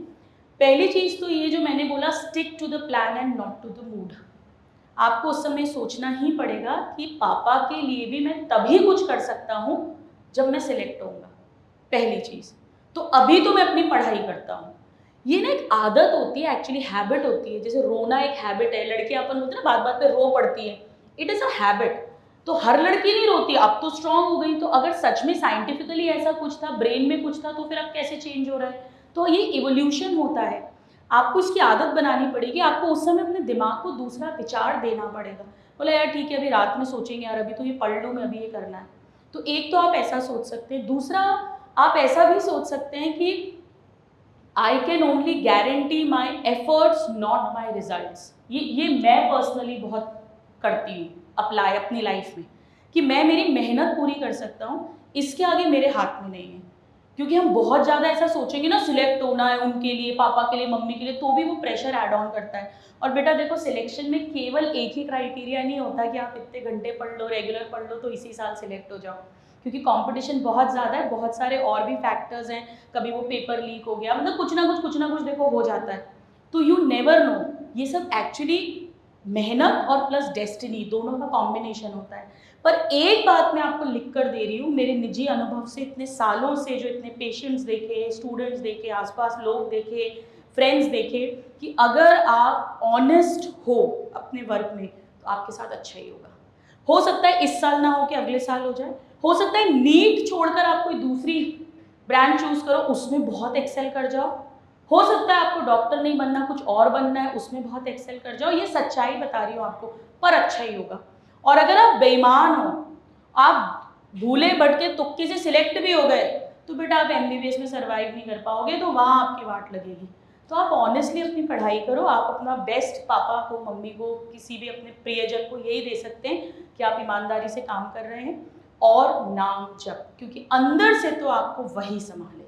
पहली चीज़ तो ये जो मैंने बोला, stick to the plan and not to the mood. आपको उस समय सोचना ही पड़ेगा कि पापा के लिए भी मैं तभी कुछ कर सकता हूँ जब मैं सिलेक्ट होऊंगा, पहली चीज़। तो अभी तो मैं अपनी पढ़ाई करता हूँ। ये ना एक आदत होती है, एक्चुअली हैबिट होती है। जैसे रोना एक हैबिट है, लड़कियां अपन होते हैं ना, बात बात पे रो पड़ती है, इट इज़ अ हैबिट। तो हर लड़की नहीं रोती, अब तो स्ट्रांग हो गई। तो अगर सच में साइंटिफिकली ऐसा कुछ था, ब्रेन में कुछ था, तो फिर अब कैसे चेंज हो रहा है? तो ये इवोल्यूशन होता है। आपको इसकी आदत बनानी पड़ेगी। आपको उस समय अपने दिमाग को दूसरा विचार देना पड़ेगा। बोला यार ठीक है, अभी रात में सोचेंगे, यार अभी तो ये पढ़ लूँ मैं, अभी ये करना है। तो एक तो आप ऐसा सोच सकते हैं। दूसरा, आप ऐसा भी सोच सकते हैं कि I can only guarantee my efforts not my results. ये मैं पर्सनली बहुत करती हूँ अप्लाई अपनी लाइफ में, कि मैं मेरी मेहनत पूरी कर सकता हूँ, इसके आगे मेरे हाथ में नहीं है। क्योंकि हम बहुत ज़्यादा ऐसा सोचेंगे ना, सिलेक्ट होना है उनके लिए, पापा के लिए, मम्मी के लिए, तो भी वो प्रेशर ऐड ऑन करता है। और बेटा देखो, सिलेक्शन में केवल एक ही क्राइटेरिया नहीं होता कि आप इतने घंटे पढ़ लो, रेगुलर पढ़ लो तो इसी साल सिलेक्ट हो जाओ। क्योंकि कंपटीशन बहुत ज़्यादा है, बहुत सारे और भी फैक्टर्स हैं। कभी वो पेपर लीक हो गया, मतलब कुछ ना कुछ देखो हो जाता है। तो यू नेवर नो, ये सब एक्चुअली मेहनत और प्लस डेस्टिनी दोनों का कॉम्बिनेशन होता है। पर एक बात मैं आपको लिख कर दे रही हूँ, मेरे निजी अनुभव से, इतने सालों से जो इतने पेशेंट्स देखे, स्टूडेंट्स देखे, आसपास लोग देखे, फ्रेंड्स देखे, कि अगर आप ऑनेस्ट हो अपने वर्क में तो आपके साथ अच्छा ही होगा। हो सकता है इस साल ना हो कि अगले साल हो जाए, हो सकता है नीट छोड़कर आप कोई दूसरी ब्रांड चूज करो, उसमें बहुत एक्सेल कर जाओ। हो सकता है आपको डॉक्टर नहीं बनना, कुछ और बनना है, उसमें बहुत एक्सेल कर जाओ। ये सच्चाई बता रही हूँ आपको, पर अच्छा ही होगा। और अगर आप बेईमान हो, आप भूले भटके तुक्के से सिलेक्ट भी हो गए, तो बेटा आप एमबीबीएस में सर्वाइव नहीं कर पाओगे, तो वहाँ आपकी वाट लगेगी। तो आप ऑनेस्टली अपनी पढ़ाई करो, आप अपना बेस्ट पापा को, मम्मी को, किसी भी अपने प्रियजन को यही दे सकते हैं कि आप ईमानदारी से काम कर रहे हैं और नाम जप, क्योंकि अंदर से तो आपको वही संभालेगा।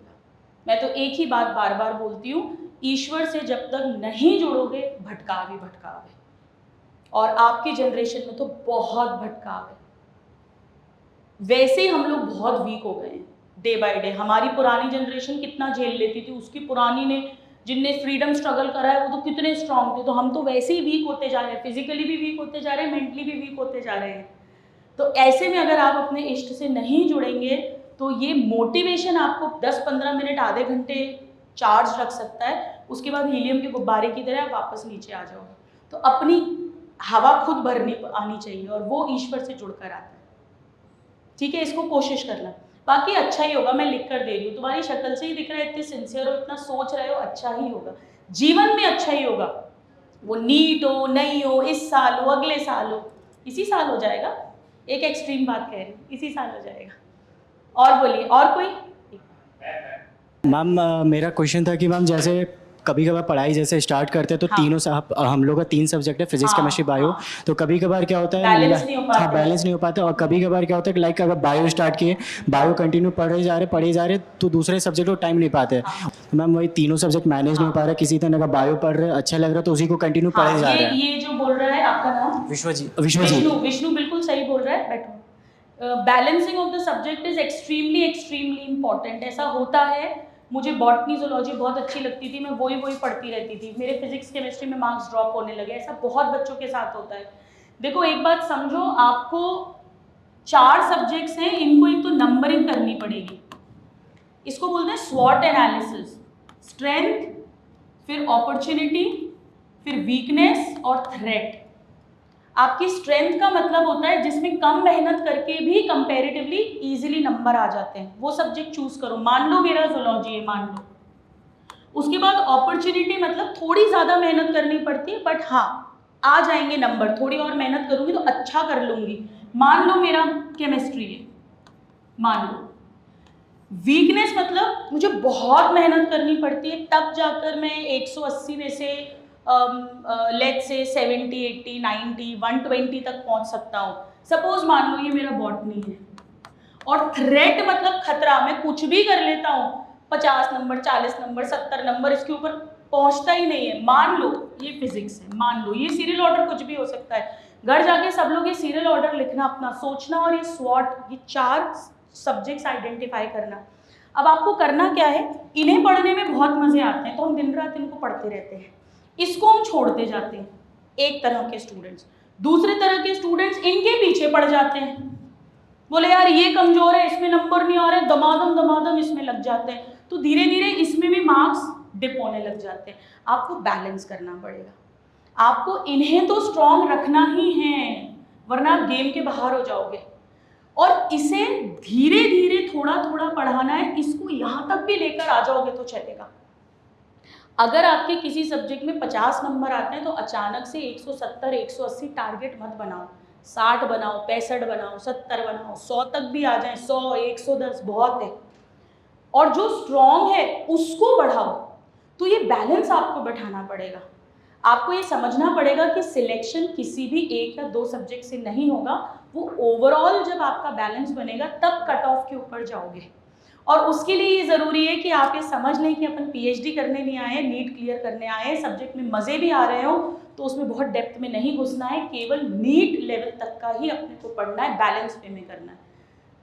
मैं तो एक ही बात बार बार बोलती हूँ, ईश्वर से जब तक नहीं जुड़ोगे भटकाव ही भटकाव है। और आपकी जनरेशन में तो बहुत भटकाव है। वैसे ही हम लोग बहुत वीक हो गए हैं डे बाय डे। हमारी पुरानी जनरेशन कितना झेल लेती थी, उसकी पुरानी ने जिनने फ्रीडम स्ट्रगल करा है वो तो कितने स्ट्रांग थे। तो हम तो वैसे ही वीक होते जा रहे हैं, फिजिकली भी वीक होते जा रहे हैं, मेंटली भी वीक होते जा रहे हैं। तो ऐसे में अगर आप अपने इष्ट से नहीं जुड़ेंगे तो ये मोटिवेशन आपको 10-15 मिनट, आधे घंटे चार्ज रख सकता है, उसके बाद हीलियम के गुब्बारे की तरह आप वापस नीचे आ जाओगे। तो अपनी हवा खुद भरनी आनी चाहिए और वो ईश्वर से जुड़कर आता है। ठीक है, इसको कोशिश करना, बाकी अच्छा ही होगा। मैं लिख कर दे रही हूँ, तुम्हारी शक्ल से ही दिख रहा है, इतने सिंसियर हो, इतना सोच रहे हो, अच्छा ही होगा, जीवन में अच्छा ही होगा। वो नीट हो, नहीं हो, इस साल हो, अगले साल हो, इसी साल हो जाएगा। एक एक्सट्रीम बात कह रही हूँ, इसी साल हो जाएगा। और बोलिए, और कोई? मैम मेरा क्वेश्चन था कि मैम जैसे कभी कभार पढ़ाई जैसे स्टार्ट करते हैं तो हाँ। तीनों हम लोग का 3 सब्जेक्ट है, फिजिक्स, हाँ, केमिस्ट्री, बायो। हाँ। तो कभी कभार क्या होता है, बैलेंस नहीं हो पाता। हाँ, बैलेंस नहीं हो पाता। और कभी कभार क्या होता है कि लाइक अगर बायो स्टार्ट किए, बायो कंटिन्यू पढ़े जा रहे तो दूसरे सब्जेक्ट को टाइम नहीं पाते। तो मैम वही तीनों सब्जेक्ट मैनेज नहीं हो पा रहा, किसी तरह का बायो पढ़ रहे अच्छा लग रहा तो उसी को कंटिन्यू पढ़े जा रहे हैं। ये जो बोल रहा है, आपका नाम? विश्वजीत। विष्णु बिल्कुल सही बोल रहा है, बैठो। Balancing of the subject is extremely important. ऐसा होता है, मुझे बॉटनी जूलॉजी बहुत अच्छी लगती थी, मैं वही पढ़ती रहती थी, मेरे फिजिक्स केमिस्ट्री में मार्क्स ड्रॉप होने लगे। ऐसा बहुत बच्चों के साथ होता है। देखो एक बात समझो, आपको 4 सब्जेक्ट्स हैं, इनको एक तो नंबरिंग करनी पड़ेगी। इसको बोलते हैं स्वॉट एनालिसिस। स्ट्रेंथ, फिर अपॉर्चुनिटी, फिर वीकनेस और थ्रेट। आपकी स्ट्रेंथ का मतलब होता है जिसमें कम मेहनत करके भी कंपैरेटिवली इजीली नंबर आ जाते हैं, वो सब्जेक्ट चूज करो। मान लो मेरा जूलॉजी है, मान लो। उसके बाद अपॉर्चुनिटी मतलब थोड़ी ज़्यादा मेहनत करनी पड़ती है, बट हाँ आ जाएंगे नंबर, थोड़ी और मेहनत करूँगी तो अच्छा कर लूँगी। मान लो मेरा केमिस्ट्री है, मान लो। वीकनेस मतलब मुझे बहुत मेहनत करनी पड़ती है, तब जाकर मैं 180 में से लेट्स से 70, 80, 90, 120 तक पहुंच सकता हूँ। सपोज मान लो ये मेरा बॉटनी है। और थ्रेट मतलब खतरा, मैं कुछ भी कर लेता हूँ, 50 नंबर, 40 नंबर, 70 नंबर, इसके ऊपर पहुंचता ही नहीं है। मान लो ये फिजिक्स है, मान लो ये सीरियल ऑर्डर, कुछ भी हो सकता है। घर जाके सब लोग ये सीरियल ऑर्डर लिखना अपना, सोचना, और ये स्वॉट, ये 4 सब्जेक्ट्स आइडेंटिफाई करना। अब आपको करना क्या है, इन्हें पढ़ने में बहुत मजे आते हैं तो हम दिन रात इनको पढ़ते रहते हैं, इसको हम छोड़ते जाते हैं। एक तरह के स्टूडेंट्स, दूसरे तरह के स्टूडेंट्स इनके पीछे पड़ जाते हैं, बोले यार ये कमजोर है, इसमें नंबर नहीं आ रहे, दमादम इसमें लग जाते हैं, तो धीरे धीरे इसमें भी मार्क्स डिप होने लग जाते हैं। आपको बैलेंस करना पड़ेगा, आपको इन्हें तो स्ट्रॉन्ग रखना ही है, वरना आप गेम के बाहर हो जाओगे। और इसे धीरे धीरे थोड़ा थोड़ा पढ़ाना है, इसको यहाँ तक भी लेकर आ जाओगे तो चलेगा। अगर आपके किसी सब्जेक्ट में 50 नंबर आते हैं तो अचानक से 170, 180 टारगेट मत बनाओ, 60 बनाओ, 65 बनाओ, 70 बनाओ, 100 तक भी आ जाए, 100, 110 बहुत है। और जो स्ट्रॉन्ग है उसको बढ़ाओ। तो ये बैलेंस आपको बैठाना पड़ेगा। आपको ये समझना पड़ेगा कि सिलेक्शन किसी भी 1 या 2 सब्जेक्ट से नहीं होगा, वो ओवरऑल जब आपका बैलेंस बनेगा तब कट ऑफ के ऊपर जाओगे। और उसके लिए ये ज़रूरी है कि आप ये समझ लें कि अपन पीएचडी करने नहीं आए, नीट क्लियर करने आए हैं। सब्जेक्ट में मज़े भी आ रहे हो तो उसमें बहुत डेप्थ में नहीं घुसना है, केवल नीट लेवल तक का ही अपने को पढ़ना है, बैलेंस वे में करना है।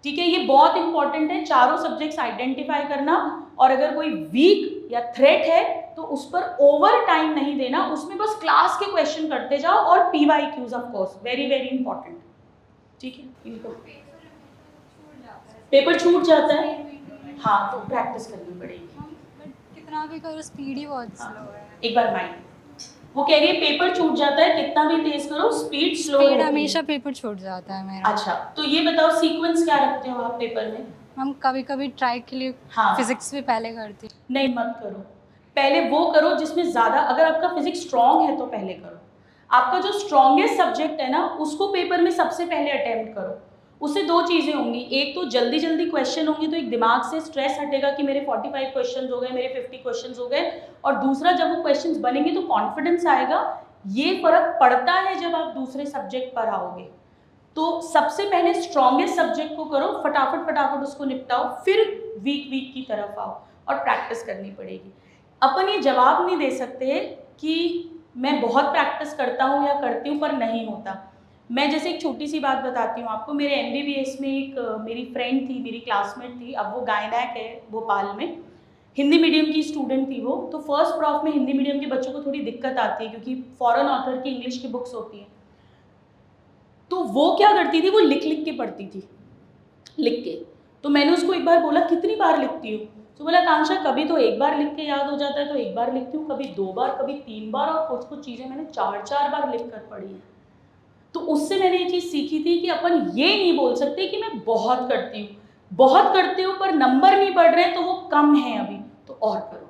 ठीक है, ये बहुत इंपॉर्टेंट है, चारों सब्जेक्ट्स आइडेंटिफाई करना। और अगर कोई वीक या थ्रेट है तो उस पर ओवर टाइम नहीं देना, उसमें बस क्लास के क्वेश्चन करते जाओ और PYQs of course, very very important. ठीक है, इनको पेपर छूट जाता है, हाँ, तो प्रैक्टिस करनी पड़ेगी। कितना भी करो स्पीड ही बहुत स्लो है। एक बार माइंड वो कह रही है पेपर छूट जाता है, कितना भी तेज करो स्पीड स्लो स्पीड रहती है। हमेशा पेपर छूट जाता है मेरा। अच्छा, तो ये बताओ सीक्वेंस क्या रखते हो आप पेपर में? हम कभी कभी ट्राई के लिए हाँ। फिजिक्स भी पहले करती हूँ। नहीं मत करो, पहले वो करो जिसमें ज़्यादा, अगर आपका फिजिक्स स्ट्रॉन्ग है तो पहले करो। आपका जो स्ट्रॉन्गेस्ट सब्जेक्ट है ना उसको पेपर में सबसे पहले अटेम्प्ट करो। उससे दो चीज़ें होंगी, एक तो जल्दी जल्दी क्वेश्चन होंगे तो एक दिमाग से स्ट्रेस हटेगा कि मेरे 45 क्वेश्चन हो गए, मेरे 50 क्वेश्चन हो गए, और दूसरा जब वो क्वेश्चन बनेंगे तो कॉन्फिडेंस आएगा। ये फर्क पड़ता है जब आप दूसरे सब्जेक्ट पर आओगे। तो सबसे पहले स्ट्रॉन्गेस्ट सब्जेक्ट को करो, फटाफट फटाफट उसको निपटाओ, फिर वीक वीक की तरफ आओ और प्रैक्टिस करनी पड़ेगी। अपन ये जवाब नहीं दे सकते कि मैं बहुत प्रैक्टिस करता हूँ या करती हूँ पर नहीं होता। मैं जैसे एक छोटी सी बात बताती हूँ आपको, मेरे MBBS में एक मेरी फ्रेंड थी, मेरी क्लासमेट थी, अब वो गायनैक है भोपाल में, हिंदी मीडियम की स्टूडेंट थी वो। तो फर्स्ट प्रॉफ में हिंदी मीडियम के बच्चों को थोड़ी दिक्कत आती है क्योंकि फॉरेन ऑथर की इंग्लिश की बुक्स होती हैं। तो वो क्या करती थी, वो लिख लिख के पढ़ती थी, लिख के। तो मैंने उसको एक बार बोला कितनी बार लिखती हो? तो बोला आकांक्षा कभी तो एक बार लिख के याद हो जाता है तो एक बार लिखती हूँ, कभी 2 बार, कभी 3 बार, और कुछ कुछ चीज़ें मैंने 4-4 बार लिख कर पढ़ी हैं। तो उससे मैंने ये चीज़ सीखी थी कि अपन ये नहीं बोल सकते कि मैं बहुत करती हूँ, बहुत करती हूँ पर नंबर नहीं बढ़ रहे तो वो कम है अभी, तो और करो,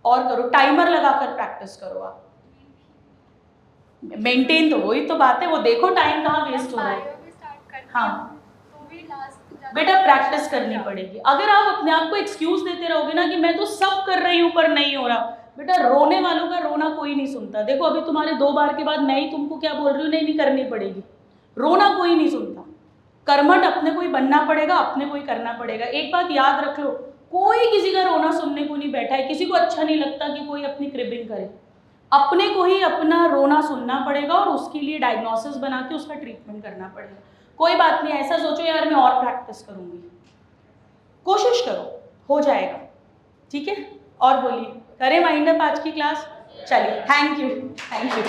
और करो, टाइमर लगाकर प्रैक्टिस करो। आप मेंटेन, तो वही तो बात है, वो देखो टाइम कहाँ वेस्ट हो रहा है। हाँ बेटा प्रैक्टिस करनी पड़ेगी। अगर आप अपने आप को एक्सक्यूज देते रहोगे ना कि मैं तो सब कर रही हूँ पर नहीं हो रहा, बेटा रोने वालों का रोना कोई नहीं सुनता। देखो अभी तुम्हारे 2 बार के बाद मैं ही तुमको क्या बोल रही हूँ, नहीं करनी पड़ेगी, रोना कोई नहीं सुनता। कर्मठ अपने को ही बनना पड़ेगा, अपने को ही करना पड़ेगा। एक बात याद रख लो, कोई किसी का रोना सुनने को नहीं बैठा है। किसी को अच्छा नहीं लगता कि कोई अपनी क्रिबिंग करे, अपने को ही अपना रोना सुनना पड़ेगा और उसके लिए डायग्नोसिस बना के उसका ट्रीटमेंट करना पड़ेगा। कोई बात नहीं, ऐसा सोचो यार मैं और प्रैक्टिस करूँगी, कोशिश करो, हो जाएगा, ठीक है। और बोलिए, करें माइंड अप आज की क्लास? चलिए, थैंक यू, थैंक यू।